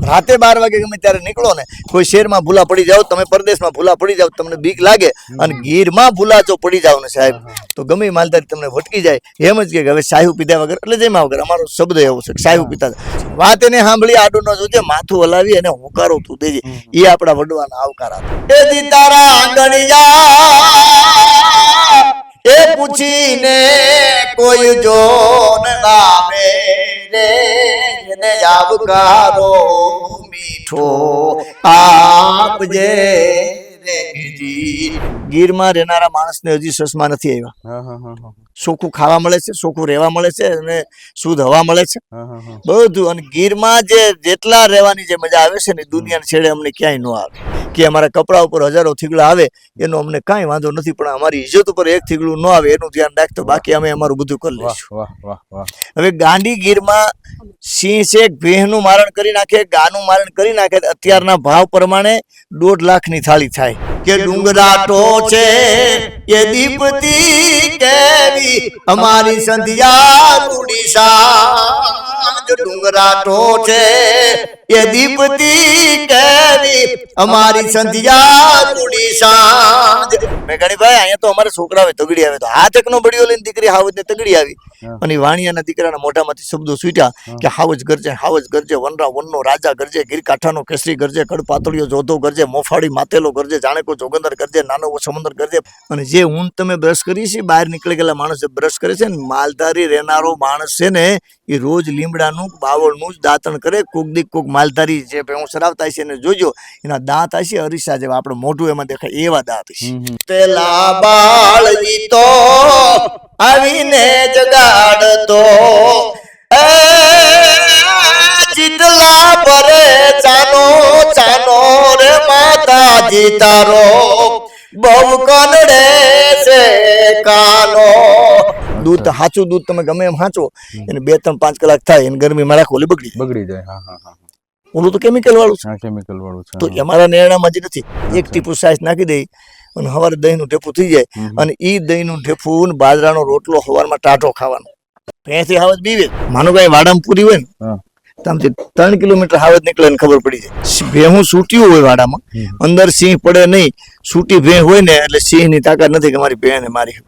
રાતે 12 વાગે ગમે ત્યારે નીકળો ને, કોઈ શહેરમાં ભૂલા પડી જાવ, તમે પરદેશમાં ભૂલા પડી જાવ, તમને બીક લાગે, અને ગીરમાં ભૂલા જો પડી જાવ ને સાહેબ, તો ગમે માલધારી તમને વટકી જાય, એમ જ કે હવે સાહેબ પીધા વગર, એટલે જેમાં વગર અમારો શબ્દ એવો છે સાહેબ પીતા વાત એને સાંભળી આડું ન જોજે, માથું હલાવી અને હોકારો તું દેજે, એ આપણા વડવાના આવકાર હતા. એ તારા આંગણિયા એ પૂછીને કોઈ જો આવે રે, એને આવકારો મીઠો આપજે રે. ગીરમાં રહેનારા માણસને હજી ચશ્મા નથી આવ્યા. ચોખ્ખું ખાવા મળે છે, ચોખ્ખું રહેવા મળે છે, અને શુદ્ધ હવા મળે છે બધું. અને ગીરમાં જેટલા રહેવાની જે મજા આવે છે ને, દુનિયાના છેડે અમને ક્યાંય ન આવે. કે અમારા કપડા ઉપર હજારો થીગડા આવે એનો અમને કાંઈ વાંધો નથી, પણ અમારી ઇજ્જત ઉપર એક થીગડું ન આવે એનું ધ્યાન રાખતો, બાકી અમે અમારું બધું કરી લઈશું. હવે ગાંડી ગીરમાં સિંહ છે, ભેહનું મારણ કરી નાખે, ગાનું મારણ કરી નાખે, અત્યારના ભાવ પ્રમાણે 1.5 લાખની થાળી થાય. કે ડુંગરાટો છે એ દીપતી કેવી અમારી સંધ્યા ઉડીસા, ડુંગરાટો છે એ દીપતી કેવી અમારી સંધ્યા ઉડીસા. મેં ઘણી ભાઈ અહીંયા તો અમારે છોકરા આવે તગડી આવે, તો હાથ એકનો બળીઓ લઈને દીકરી હાવજ ને તગડી આવી, અને વાણિયાના દીકરાના મોઢામાંથી શબ્દો છૂટ્યા કે હાવજ ગરજે, હાવજ ગરજે, વનરા વનનો રાજા ગરજે, ગીરકાંઠાનો કેસરી ગરજે, કડપાતળીઓ જોધો ગરજે, મોફાળી માતેલો ગરજે, જાણે કોઈ જોગંદર ગરજે, નાનો સમંદર ગરજે. અને જે ઊન તમે બ્રશ કરી છે, બહાર નીકળી ગયેલા માણસ બ્રશ કરે છે ને, માલધારી રહેનારો માણસ છે ને, એ રોજ લીમડાનું બાવળનું જ દાંતણ કરે. કોક દીક કોક માલધારી જે ભેહું સરાવતા છે એને જોજો, એના દાંત હશે અરીસા જેવા, આપણે મોઢું એમાં દેખાય એવા દાંત હશે. પેલા બાળજી તો આવીને જગાડતો, ચીટલા પરે ચાનો ચાનો રે માતાજી તારો બહુ કનડે છે કાનો. દૂધ હાચું દૂધ તમે ગમે એમ હાચો, એને 2-3-5 કલાક થાય, એને ગરમીમાં રાખો એટલે બગડી જાય. ઓલું તો કેમિકલ વાળું છે. તો અમારા નેરણામાં જ નથી. એક ટીપુ સાઈઝ નાખી દઈ અને સવારે દહીંનું ઢેફું થઈ જાય, અને એ દહીંનું ઢેફું બાજરાનો રોટલો સવારમાં ટાઢો ખાવાનો. ભેંસથી હાવજ બીવે, માનો કઈ વાડામાં પૂરી હોય ને, ત્યાંથી 3 કિલોમીટર હાવજ નીકળે ને ખબર પડી જાય. ભેહું સૂટ્યું હોય વાડામાં, અંદર સિંહ પડે નહીં, સૂટી ભેં હોય ને એટલે સિંહની તાકાત નથી કે મારી ભેંને મારી.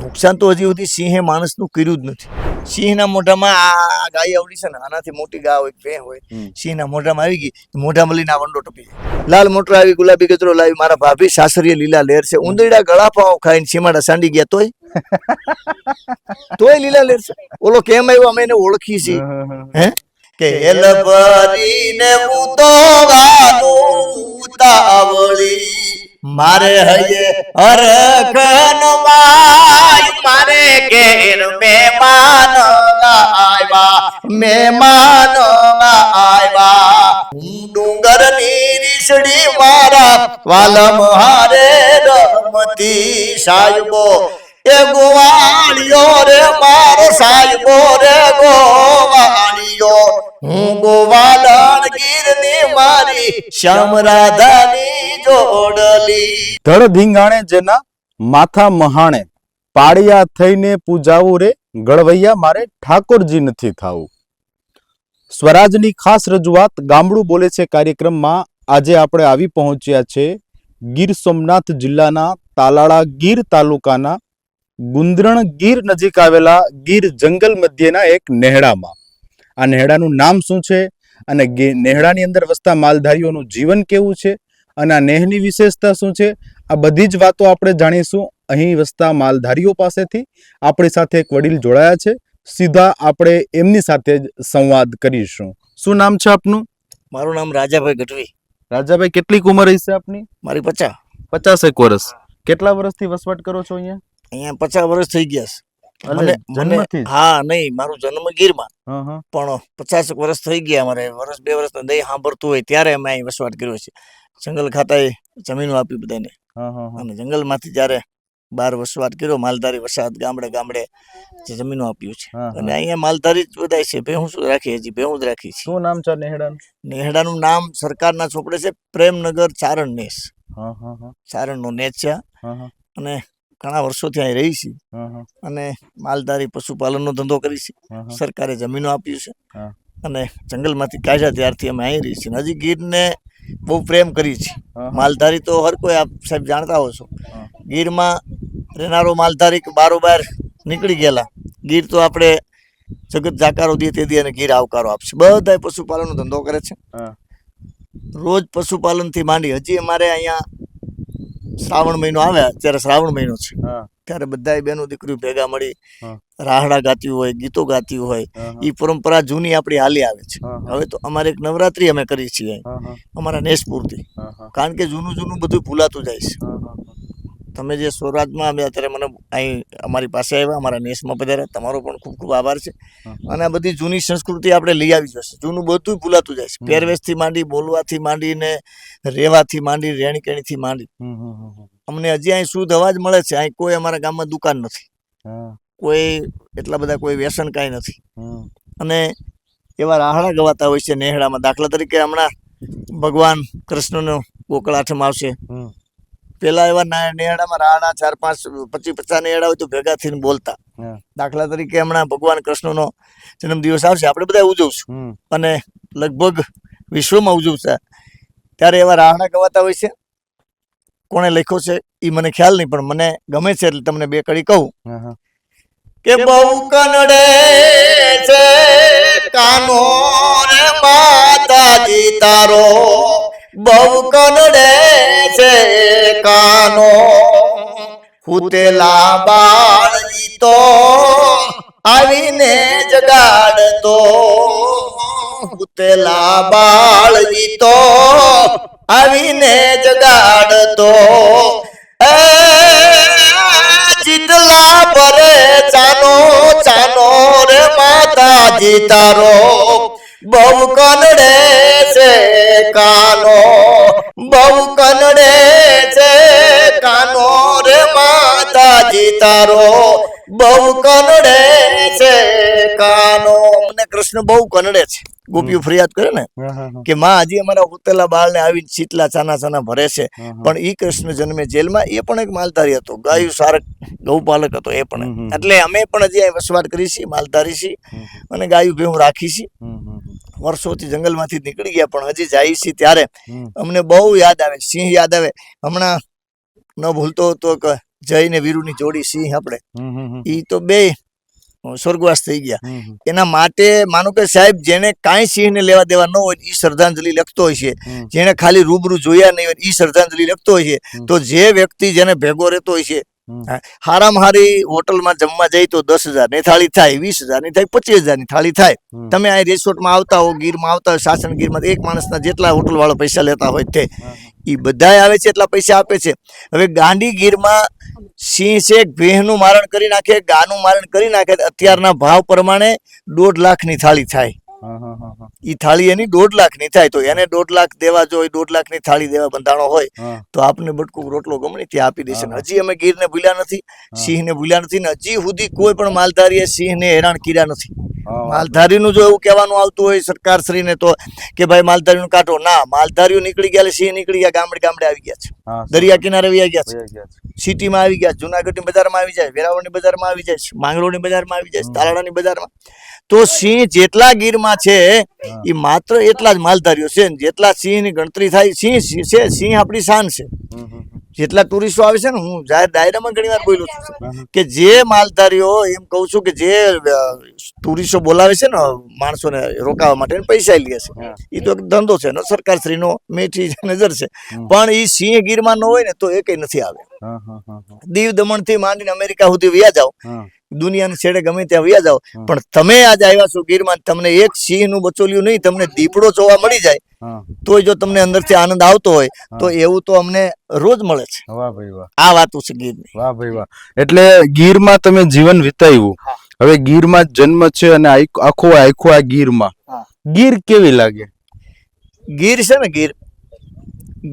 નુકસાન તો હજી સુધી સિંહે માણસનું કર્યું જ નથી. સિંહના મોઢામાં આ ગાય આવડી છે ને, આનાથી મોટી ગા હોય, ભેં હોય, સિંહના મોઢામાં આવી ગઈ, મોઢામાં લઈને આ વંડો ટપી જાય. લાલ મોટર આવી, ગુલાબી ગજરો લાવી, મારા ભાભી સાસરીએ લીલા લેર છે, ઉંદરડા ગળા પાવ ખાઈને સીમાડા સાંડી ગયા તોય લીલા લેર છે. ઓલો કેમ આવ્યો અમે એને ઓળખી છીએ, હે કે એલ ભરીને હું તો ગાનું ઉતાવળી, મારે હૈયે હરખન માય, મારે ઘેર મહેમાન આવ્યા, મહેમાન આવ્યા. હું ડુંગરની રીસડી મારા વાલમ હારે રમતી સાહેબો, એ ગોવાળિયો રે મારો સાહેબો રે ગોવાળિયો, હું ગોવાલણ ગીરની મારી શ્યામ રાધાની જોડલી. ધડ ધીંગાણે જેના માથા મહાણે, પાળિયા થઈને પૂજાવું રે ગળવૈયા, મારે ઠાકોરજી નથી થાવું. સ્વરાજની ખાસ રજૂઆત ગામડું બોલે છે કાર્યક્રમમાં આજે આપણે આવી પહોંચ્યા છે ગીર સોમનાથ જિલ્લાના તાલાળા ગીર તાલુકાના ગુંદરણ ગીર નજીક આવેલા ગીર જંગલ મધ્યના એક નેહડામાં. આ નેહડાનું નામ શું છે અને નેહડાની અંદર વસતા માલધારીઓનું જીવન કેવું છે અને આ નેહની વિશેષતા શું છે, આ બધી જ વાતો આપણે જાણીશું અહીં વસતા માલધારીઓ પાસેથી. આપણી સાથે એક વડીલ જોડાયા છે, સીધા આપણે એમની સાથે જ સંવાદ કરીશું. શું નામ છે આપનું? મારું નામ રાજાભાઈ ગઢવી. રાજાભાઈ, કેટલીક ઉંમર હશે આપની? મારી 50 વર્ષ. કેટલા વર્ષથી વસવાટ કરો છો અહીંયા? અહીંયા 50 વર્ષ થઈ ગયા છે. હા, નહીં, મારો જન્મ ગીરમાં, પણ 50 વર્ષ થઈ ગયા. અમારે વર્ષ 2 વર્ષ દહીં સાંભળતું હોય ત્યારે અમે અહીં વસવાટ કર્યો છે. જંગલ ખાતાએ જમીનો આપી બધાને, અને જંગલમાંથી જયારે 12 વસવાટ કર્યો, માલધારી વસાહત ગામડે ગામડે જે જમીનો આપ્યું છે, અને અહીંયા માલધારી જ બધા છે. ભેહું શું રાખી, હજી ભેહું જ રાખી છે. શું નામ છે નેહડાનું? નેહડાનું નામ સરકારના ચોપડે છે પ્રેમનગર ચારણ નેસ. ચારણનો નેસ છે, અને ઘણા વર્ષોથી અહીં રહી છે, અને માલધારી પશુપાલનનો ધંધો કરી છે. સરકારે જમીનો આપ્યું છે, અને જંગલમાંથી કાઢ્યા ત્યારથી અમે અહીં રહી છીએ અને હજી ગીરને બહુ પ્રેમ કરી છે. માલધારી તો હર કોઈ આપ સાહેબ જાણતા હો છો. ગીરમાં રહેનારો માલધારી બારોબાર નીકળી ગયેલા. ગીર તો આપણે જગત જાકારો દે તે દી અને ગીર આવકારો આપશે. બધાય પશુપાલનનો ધંધો કરે છે. રોજ પશુપાલનથી માંડી હજી અમારે અહીંયા શ્રાવણ મહિનો આવે, અત્યારે શ્રાવણ મહિનો છે, ત્યારે બધાય બેનો દીકરીઓ ભેગા મળી રાહડા ગાતી હોય, ગીતો ગાતી હોય. એ પરંપરા જૂની આપણી હાલી આવે છે. હવે તો અમારે એક નવરાત્રી અમે કરી છીએ અમારા નેસપુરથી, કારણ કે જૂનું જૂનું બધું ભૂલાતું જાય છે. તમે જે સ્વરાજમાં અમે અત્યારે મને અહીં અમારી પાસે આવ્યા, અમારા નેસમાં પધાર્યા, તમારો પણ ખૂબ ખૂબ આભાર છે. અને આ બધી જૂની સંસ્કૃતિ આપણે લઈ આવી જશે. જૂનું બધું ભૂલાતું જાય છે. પહેરવેશથી માંડી, બોલવાથી માંડીને, રહેવાથી માંડી, રહેણીકેણીથી માંડી અમને હજી અહીં શુદ્ધ અવાજ મળે છે. અહીં કોઈ અમારા ગામમાં દુકાન નથી, કોઈ એટલા બધા કોઈ વ્યસન કાંઈ નથી. અને એવા રાહડા ગવાતા હોય છે નેહડામાં. દાખલા તરીકે હમણાં ભગવાન કૃષ્ણનો ગોકળ આઠમ આવશે. પેલા એવા નેહડામાં રાહડા 4, 5, 25, 50 નેહડા હોય તો ભેગા થઈને બોલતા. દાખલા તરીકે હમણાં ભગવાન કૃષ્ણનો જન્મદિવસ આવશે, આપણે બધા ઉજવશું અને લગભગ વિશ્વમાં ઉજવશે. ત્યારે એવા રાહડા ગવાતા હોય છે. કોણે લખ્યો છે એ મને ખ્યાલ નહીં, પણ મને ગમે છે એટલે તમને બે કડી કહું કે બહુ કનડે છે કાનો રે માતાજી તારો, બહુ કનડે છે કાનો, ફૂટેલા બાળજી તો આવીને જગાડતો, ફૂટેલા બાળજી તો આવીને જગાડતો. ચીતલા પરે ચાનો ચાનો રે માતાજી તારો, બહુ કનડે છે કાનો, બહુ કનડે છે કાનો રે માતાજી તારો, બહુ કનડે છે કાનો. મને કૃષ્ણ બહુ કનડે છે. ગોપીઓ ફરિયાદ કરે ને કે માં હજી અમારા ઉતેલા બાળને આવીને ચીટલા ચાના ચાના ભરે છે. પણ ઈ કૃષ્ણ જન્મે જેલમાં, એ પણ એક માલધારી હતો, ગાયું સારક ગૌપાલક હતો એ પણ. એટલે અમે પણ હજી વસવાટ કરી છીએ, માલધારી છીએ અને ગાયું ભેહું રાખી છીએ. વર્ષોથી જંગલમાંથી નીકળી ગયા પણ હજી જાય છીએ ત્યારે અમને બહુ યાદ આવે, સિંહ યાદ આવે. હમણાં ન ભૂલતો હતો કે જય ને વીરુની જોડી સિંહ આપણે, ઈ તો બે સ્વર્ગવાસ થઈ ગયા. એના માટે માનો કે સાહેબ જેને કાંઈ સિંહને લેવા દેવા ન હોય એ શ્રદ્ધાંજલિ લખતો હોય છે. જેને ખાલી રૂબરૂ જોયા નહીં હોય એ શ્રદ્ધાંજલિ લખતો હોય છે. તો જે વ્યક્તિ જેને ભેગો રહેતો હોય છે, હારામાં હારી હોટલમાં જમવા જાય તો 10,000 ની થાળી થાય, 20,000 ની થાય, 25,000 ની થાળી થાય. તમે આ રિસોર્ટમાં આવતા હો, ગીરમાં આવતા હોય, સાસણ ગીરમાં, એક માણસના જેટલા હોટલ વાળો પૈસા લેતા હોય તે એ બધા આવે છે, એટલા પૈસા આપે છે. હવે ગાંડી ગીરમાં સિંહ છે, ભેહનું મારણ કરી નાખે, ગાનું મારણ કરી નાખે, અત્યારના ભાવ પ્રમાણે 1.5 લાખની થાળી થાય. ઈ થાળી એની 1.5 લાખની થાય. તો એને 1.5 લાખ દેવા જોઈએ, 1.5 લાખની થાળી દેવા બંધાણો હોય તો આપને બટકું રોટલો ગમે ત્યાં આપી દેશે. હજી અમે ગીરને ભૂલ્યા નથી, સિંહને ભૂલ્યા નથી ને હજી સુધી કોઈ પણ માલધારીએ સિંહને હેરાન કર્યા નથી. માલધારીનું જો એવું કહેવાનું આવતું હોય સરકાર શ્રીને તો કે ભાઈ માલધારીનું કાઢો, ના, માલધારીઓ નીકળી ગયા, સિંહ નીકળી ગયા, ગામડે ગામડે આવી ગયા છે, દરિયા કિનારે આવી ગયા છે, સિટીમાં આવી ગયા, જુનાગઢની બજારમાં આવી જાય, વેરાવળની બજારમાં આવી જાય, માંગરોળની બજારમાં આવી જાય, તાલાળાની બજારમાં. તો સિંહ જેટલા ગીરમાં છે એ માત્ર એટલા જ માલધારીઓ છે. જેટલા સિંહની ગણતરી થાય, સિંહ છે, સિંહ આપણી શાન છે. જેટલા ટુરિસ્ટો આવે છે ને, હું જાહેર દાયરામાં ઘણી વાર બોલું છું કે જે માલધારીઓ, એમ કહું છું કે જે ટુરિસ્ટો બોલાવે છે ને માણસોને રોકાવા માટે, પૈસા લે છે, એ તો ધંધો છે ને સરકાર શ્રીનો મેઠી નજર છે. પણ એ સિંહ ગીરમાં ન હોય ને તો એ કઈ નથી આવે. દીવ દમણ થી માંડીને અમેરિકા સુધી વ્યા જાઓ, દુનિયાને છેડે ગમે ત્યાં વ્યા જાઓ, પણ તમે આજે આવ્યા છો ગીરમાં, તમને એક સિંહ નું બચોલ્યું નહીં, તમને દીપડો જોવા મળી જાય તો જો તમને અંદરથી આનંદ આવતો હોય તો એવું તો અમને રોજ મળે છે. વાહ ભાઈ વાહ, આ વાતો છે ગીરની. વાહ ભાઈ વાહ. એટલે ગીરમાં તમે જીવન વિતાવ્યું, હવે ગીરમાં જન્મ છે અને આખો આ ગીરમાં, ગીર કેવી લાગે? ગીર છે ને,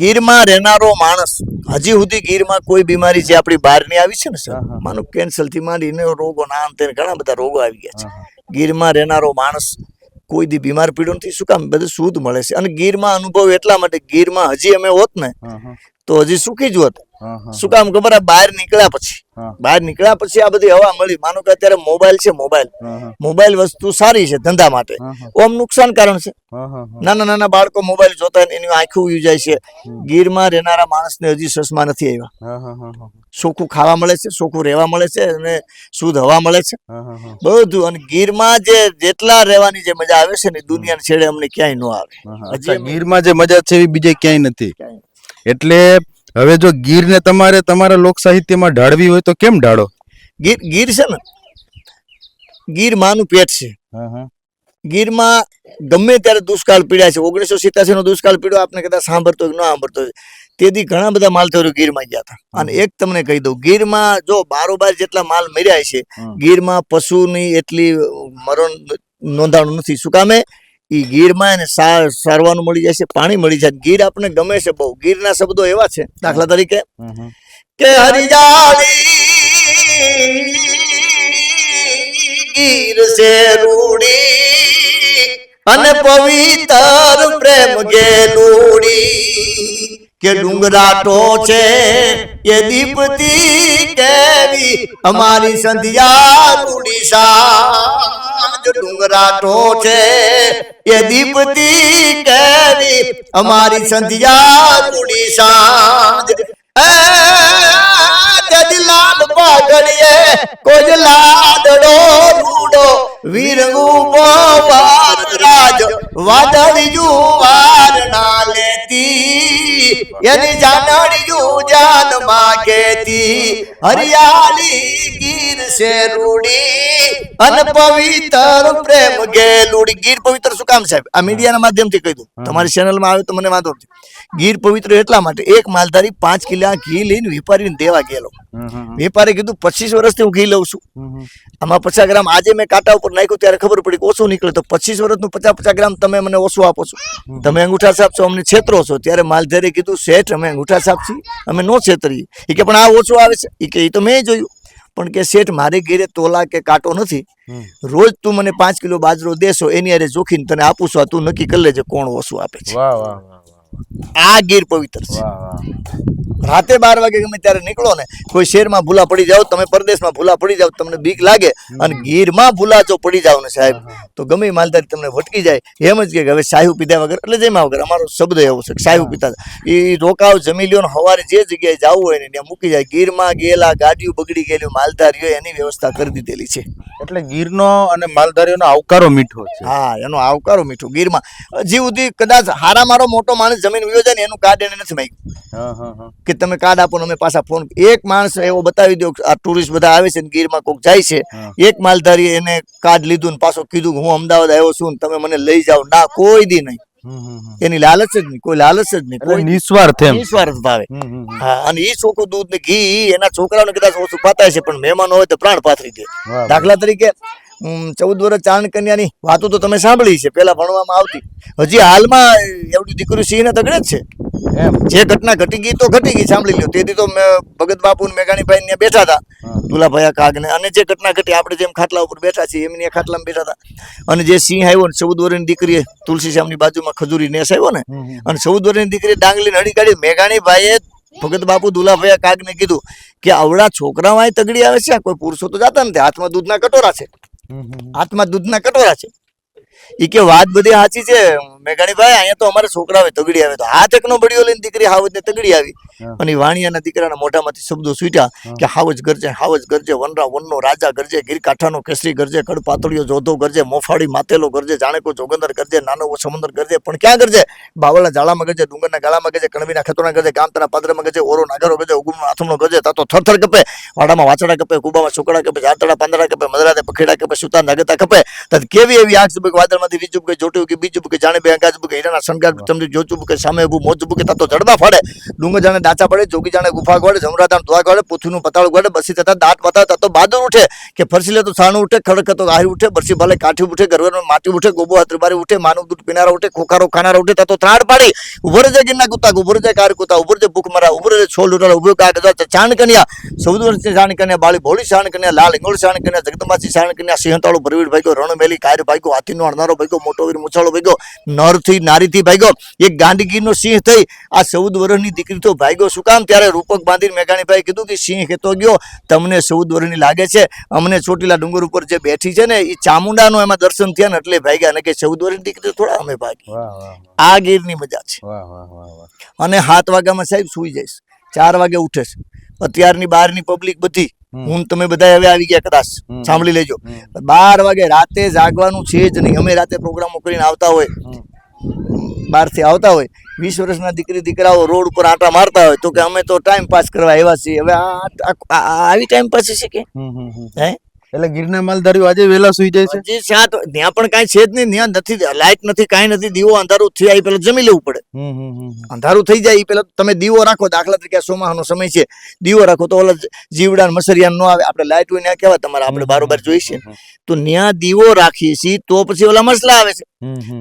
ગીરમાં રહેનારો માણસ, હજી સુધી ગીરમાં કોઈ બીમારી જે આપણી બહારની આવી છે ને સર, માનો કેન્સર થી માંડીને રોગો, ના અંતે ઘણા બધા રોગો આવી ગયા છે. ગીરમાં રહેનારો માણસ કોઈ દી બીમાર પીડો નથી. શું કામ? બધું શુદ્ધ મળે છે. અને ગીરમાં અનુભવ એટલા માટે, ગીરમાં હજી અમે હોત ને તો હજી સુખી જ હોત. શું કામ ખબર? આ બહાર નીકળ્યા પછી આ બધી હવા મળી. માનો કે અત્યારે મોબાઈલ છે, મોબાઈલ વસ્તુ સારી છે ધંધા માટે, ઓમ નુકસાન કારણ છે. નાના નાના બાળકો મોબાઈલ જોતા હોય એની આંખો ઉઈ જાય છે. ગીરમાં રહેનારા માણસને હજી ચશ્મા નથી આવ્યા. ચોખ્ખું ખાવા મળે છે, ચોખ્ખું રહેવા મળે છે અને શુદ્ધ હવા મળે છે બધું. અને ગીરમાં જેટલા રહેવાની જે મજા આવે છે ને દુનિયાના છેડે અમને ક્યાંય ન આવે. હજી ગીરમાં જે મજા છે એ બીજે ક્યાંય નથી. એટલે હવે જો ગીરને તમારે તમારા લોક સાહિત્યમાં ઢાળવી હોય તો કેમ ઢાળો? ગીર છે ને, ગીર માનું પેટ છે. ગીરમાં ગમે ત્યારે દુષ્કાળ પીડ્યા છે. 1987 નો દુષ્કાળ પીડ્યો, આપને કદાચ સાંભળતો કે ન સાંભળતો તેથી ઘણા બધા માલધારીઓ ગીરમાં ગયા હતા. અને એક તમને કહી દઉં, ગીરમાં જો 12 જેટલા માલ મર્યા છે. ગીરમાં પશુની એટલી મરણ નોંધાણું નથી. શું કામે? એ ગીરમાં એને સારવાનું મળી જાય છે, પાણી મળી જાય. ગીર આપણને ગમે છે બહુ. ગીરના શબ્દો એવા છે, દાખલા તરીકે કે હરિયાળી ગીર છે રૂડી અને પવિત્ર પ્રેમ ગેલુડી કે ડુંગરાટો છે એ દીપતી કેવી અમારી સંધ્યા રૂડી સાંજ. ડુંગરાટો છે એ દીપતી કેવી અમારી સંધ્યા રૂડી સાંજ. લાડ પાઘડીએ કોઈ લાડડો રૂડો વીરવું વાર રાજ વાદળિયું વાર ના લેતી એની જાનડિયું જાન માગેતી. હરિયાળી ગીર છે રૂડી અને પવિત્ર પ્રેમ ગેલુડી. ગીર પવિત્ર શું કામ સાહેબ? આ મીડિયાના માધ્યમથી કહી દઉં, તમારી ચેનલમાં આવે તો મને વાંધો નથી. ગીર પવિત્ર એટલા માટે, એક માલધારી 5 કિલા ઘી લઈને વેપારીને દેવા ગયેલો. વેપારી કીધું 25 વર્ષથી હું ઘી લઉં છું, આમાં 50 ગ્રામ આજે મેં કાંટા ઉપર નાખ્યું ત્યારે ખબર પડી કે ઓછું નીકળે, તો 25 વર્ષનું 50 ગ્રામ તમે મને ઓછું આપો છો, તમે અંગૂઠા છાપ છો, અમને છેતરો છો. ત્યારે માલધારીએ કીધું શેઠ અમે અંગૂઠા છાપ છીએ, અમે નો છેતરીએ. એ કે પણ આ ઓછું આવે છે. એ કે એ તો મેં જોયું, પણ કે શેઠ મારી ઘેરે તોલા કે કાંટો નથી. રોજ તું મને 5 કિલો બાજરો દેશો એની હારે જોખીને તને આપું છું, તું નક્કી કરી લેજે કોણ ઓછું આપે છે. આ ગીર પવિત્ર છે. રાતે 12 વાગે ગમે ત્યારે નીકળો ને, કોઈ શહેરમાં ભૂલા પડી જાવ, તમે પરદેશમાં ભૂલા પડી જાવ, તમને બીક લાગે, અને ગીરમાં ભૂલા જો પડી જાવ ને સાહેબ, તો ગમે માલધારી તમને ભટકી જાય. એમ જ કે હવે સાહેબ પીધા વગર, એટલે જેમાં વગર અમારો શબ્દ એવો છે સાહેબ પીતા એ રોકાવ જમી લ્યો ને સવારે જે જગ્યાએ જવું હોય ને ત્યાં મૂકી જાય. ગીરમાં ગયેલા ગાડીઓ બગડી ગયેલી માલધારીઓ એની વ્યવસ્થા કરી દીધેલી છે. એટલે ગીરનો અને માલધારીઓનો આવકારો મીઠો છે. હા, એનો આવકારો મીઠો. ગીરમાં હજી સુધી કદાચ હારા મારો મોટો માણસ જમીન વયો જાય ને એનું કાર્ડ એને નથી માંગ્યું કે તમે કાર્ડ આપો ને અમે પાછા ફોન. એક માણસ એવો બતાવી દો, આ ટુરિસ્ટ બધા આવે છે ને ગીરમાં કોક જાય છે, એક માલધારી એને કાર્ડ લીધું ને પાછો કીધું હું અમદાવાદ આવ્યો છું ને તમે મને લઈ જાઓ, ના કોઈ દી નહીં. એની લાલચ જ નહીં, કોઈ લાલચ જ નહીં, કોઈ નિસ્વાર્થ ભાવે. હા, અને ઈ ચોખ્ખું દૂધ ને ઘી એના છોકરાઓને કદાચ ઓછું પાતાય છે, પણ મહેમાનો હોય તો પ્રાણ પાથરી દે. દાખલા તરીકે 14 વર્ષ ચારણ કન્યાની વાતો તો તમે સાંભળી છે, પેલા ભણવામાં આવતી. હજી હાલમાં એવડી દીકરી સિંહ ને તગડે જ છે. જે ઘટના ઘટી ગઈ તો ઘટી ગઈ, સાંભળી લ્યો. તેથી તો ભગત બાપુ ને મેઘાણીભાઈ ને બેઠા હતા, દુલાભાઈ કાગ ને, અને જે ઘટના ઘટી આપણે જેમ ખાટલા ઉપર બેઠા છીએ એમની ખાટલામાં બેઠા હતા. અને જે સિંહ આવ્યો ને 14 વર્ષની દીકરીએ તુલસી શ્યામની બાજુમાં ખજૂરી નેસ આવ્યો ને, અને 14 વર્ષની દીકરીએ ડાંગલી નડી કાઢી. મેઘાણીભાઈએ ભગત બાપુ દુલાભાઈ કાગ ને કીધું કે આવડા છોકરાઓ અહીં તગડી આવે છે, કોઈ પુરુષો તો જતા નથી, હાથમાં દૂધના કટોરા છે, હાથમાં દૂધના કટોરા છે. ઈ કે વાત બધી સાચી છે મેઘાણીભાઈ, અહીંયા તો અમારા છોકરાઓ તગડી આવે, તો હાથ એકનો બળીઓ લઈને દીકરી હાવજ ને તગડી આવી. અને વાણિયાના દીકરાના મોઢામાંથી શબ્દો છૂટ્યા કે હાવજ ગરજે, વનરા વનનો રાજા ગરજે, ગીરકાંઠાનો કેસરી ગરજે, કડ પાતળીઓ જોધો ગરજે, મોફાળી માતેલો ગરજે, જાણે કોઈ જોગંદર ગરજે, નાનો સમુદ્ર ગરજે, પણ ક્યાં ગરજે? બાવળના જાળામાં ગરજે, ડુંગરના ગાળામાં ગરજે, કણવીના ખેતોના ગરજે, ગામતના પાદરામાં ગરજે, ઓરો નાગરો ગરજે, ઉગમનો આથમનો ગરજે, તાતો થરથર કપે, વાડામાં વાછડા કપે, કુબામાં છોકડા કપે, જાતડા પાંદડા કપે, મદરાતે પખેડા કપે, સુતા નાગતા કપે. તદ કેવી એવી આગ સુબક વાદળમાંથી વીજ ઉબકે, જોટી ઉબકે, બીજ ઉબકે, જાણે બે અંગાજ ઉબકે, હીરાના શણગાર ચમડી જોચ ઉબકે, સામે ઉભું મોજ ઉબકે, તાતો જડબા ફાડે, ડુંગર જાણે દાચા પડે, જોગી જાણે ગુફા ગોળે, જમરાદાન ધોવા ગોળે, પૃથ્વીનું પતાળ ગોળે, બસી થતા દાંત બતા તતો બાદર ઉઠે, કે ફરસી લે તો સાણું ઉઠે, ખડક તો આહી ઉઠે, બરસી ભાલે કાઠી ઉઠે, ગરવરમાં માટી ઉઠે, ગોબો હાથબારી ઉઠે, માનવ દૂધ પીનારા ઉઠે, ખોખારો ખાનારા ઉઠે, તતો ત્રાડ પાડી ઉભર જાય ગિરના કુતા, ઉભર જાય કાર કુતા, ઉભર જાય ભૂખ મરા, ઉભર જાય છોલ ઉઠાડે, ઉભર કા ગજા ચાણ કન્યા, 14 વર્ષની ચાણ કન્યા, બાળી ભોળી ચાણ કન્યા, લાલ ઇંગોળ ચાણ કન્યા, જગદંબાસી ચાણ કન્યા, સિંહતાળો ભરવીડ ભાગ્યો, રણ મેલી કાયર ભાગ્યો, હાથીનો અણનારો ભાગ્યો, મોટો વીર મુછાળો ભાગ્યો, નવ નરથી નારીથી ભાગ્યો, એક ગાંધીગીરનો સિંહ થઈ આ 14 વર્ષની દીકરી તો ભાગ્યો. શું કામ? ત્યારે રૂપક બાંધીને મેઘાણીભાઈ કીધું કે સિંહ કહેતો ગયો તમને 14 વર્ષની લાગે છે, અમને ચોટીલા ડુંગર ઉપર જે બેઠી છે ને એ ચામુંડાનો એમાં દર્શન થયા ને એટલે ભાગ્યા, ને કે 14 વર્ષની દીકરી થોડા અમે ભાગી. આ ગીરની મજા છે. અને 7 વાગ્યામાં સાહેબ સુઈ જઈશ, 4 વાગે ઉઠે છે. અત્યારની બહારની પબ્લિક બધી હું તમે બધા હવે આવી ગયા કદાચ સાંભળી લેજો. 12 વાગે રાતે જાગવાનું છે જ નહીં. અમે રાતે પ્રોગ્રામો કરીને આવતા હોય, બહારથી આવતા હોય, 20 વર્ષના દીકરી દીકરાઓ રોડ ઉપર આંટા મારતા હોય તો કે અમે તો ટાઈમ પાસ કરવા આવ્યા છીએ. હવે આવી ટાઈમ પાસ છે કે હે? એટલે ગીરના માલધારીઓ આજે વહેલા સુઈ જાય છે. હજી 7 ત્યાં પણ કાંઈ છે જ નહીં, ત્યાં નથી લાઈટ નથી, કાંઈ નથી. દીવો અંધારું થયા એ પેલા જમી લેવું પડે. અંધારું થઈ જાય એ પેલા તમે દીવો રાખો. દાખલા તરીકે ચોમાસાનો સમય છે, દીવો રાખો તો ઓલા જીવડા મસરિયા ન આવે. આપણે લાઈટ હોય ત્યાં કેવા તમારે આપણે બારોબાર જોઈશે તો ત્યાં દીવો રાખીએ છીએ તો પછી ઓલા મસલા આવે છે.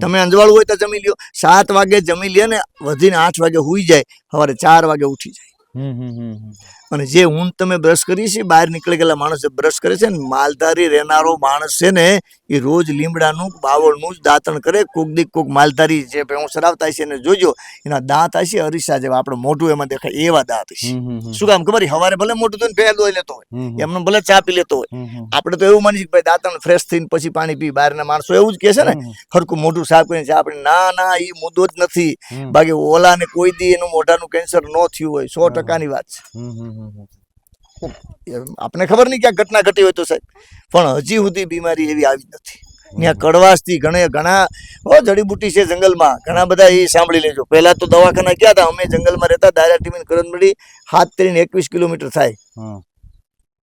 તમે અંજવાળું હોય તો જમી લ્યો. 7 વાગે જમી લે ને વધીને 8 વાગે હુઈ જાય, સવારે 4 વાગે ઉઠી જાય. અને જે ઊન તમે બ્રશ કરી છે, બહાર નીકળી ગયેલા માણસ બ્રશ કરે છે ને, માલધારી રહેનારો માણસ છે ને એ રોજ લીમડાનું બાવળનું જ દાંતણ કરે. કોક દીક કોક માલધારી જે ભેંસ ચરાવતા હશે એને જોજો, એના દાંત હશે અરીસા જેવા, આપણે મોઢું એમાં દેખાય એવા દાંત હશે. શું કામ ખબર? સવારે ભલે મોઢું ધોઈને પહેલ ધોઈ લેતો હોય, એમને ભલે ચા પી લેતો હોય, આપણે તો એવું માની ભાઈ દાંતણ ફ્રેશ થઈને પછી પાણી પી. બહારના માણસો એવું જ કહે છે ને, ખરખું મોઢું સાફ કરીને ચા પીને. ના એ મુદ્દો જ નથી. બાકી ઓલા ને કોઈ દી એનું મોઢાનું કેન્સર ન થયું હોય, 100%ની વાત છે. આપણે ખબર નહીં ક્યાં ઘટના ઘટી હોય તો સાહેબ, પણ હજી સુધી બીમારી એવી આવી નથી. ત્યાં કડવાશથી ઘણા જડીબુટી છે જંગલમાં, ઘણા બધા એ સાંભળી લેજો. પહેલા તો દવાખાના ક્યાં હતા? અમે જંગલમાં રહેતા, દાયરા ટીમી કરંદમડી 7-21 કિલોમીટર થાય.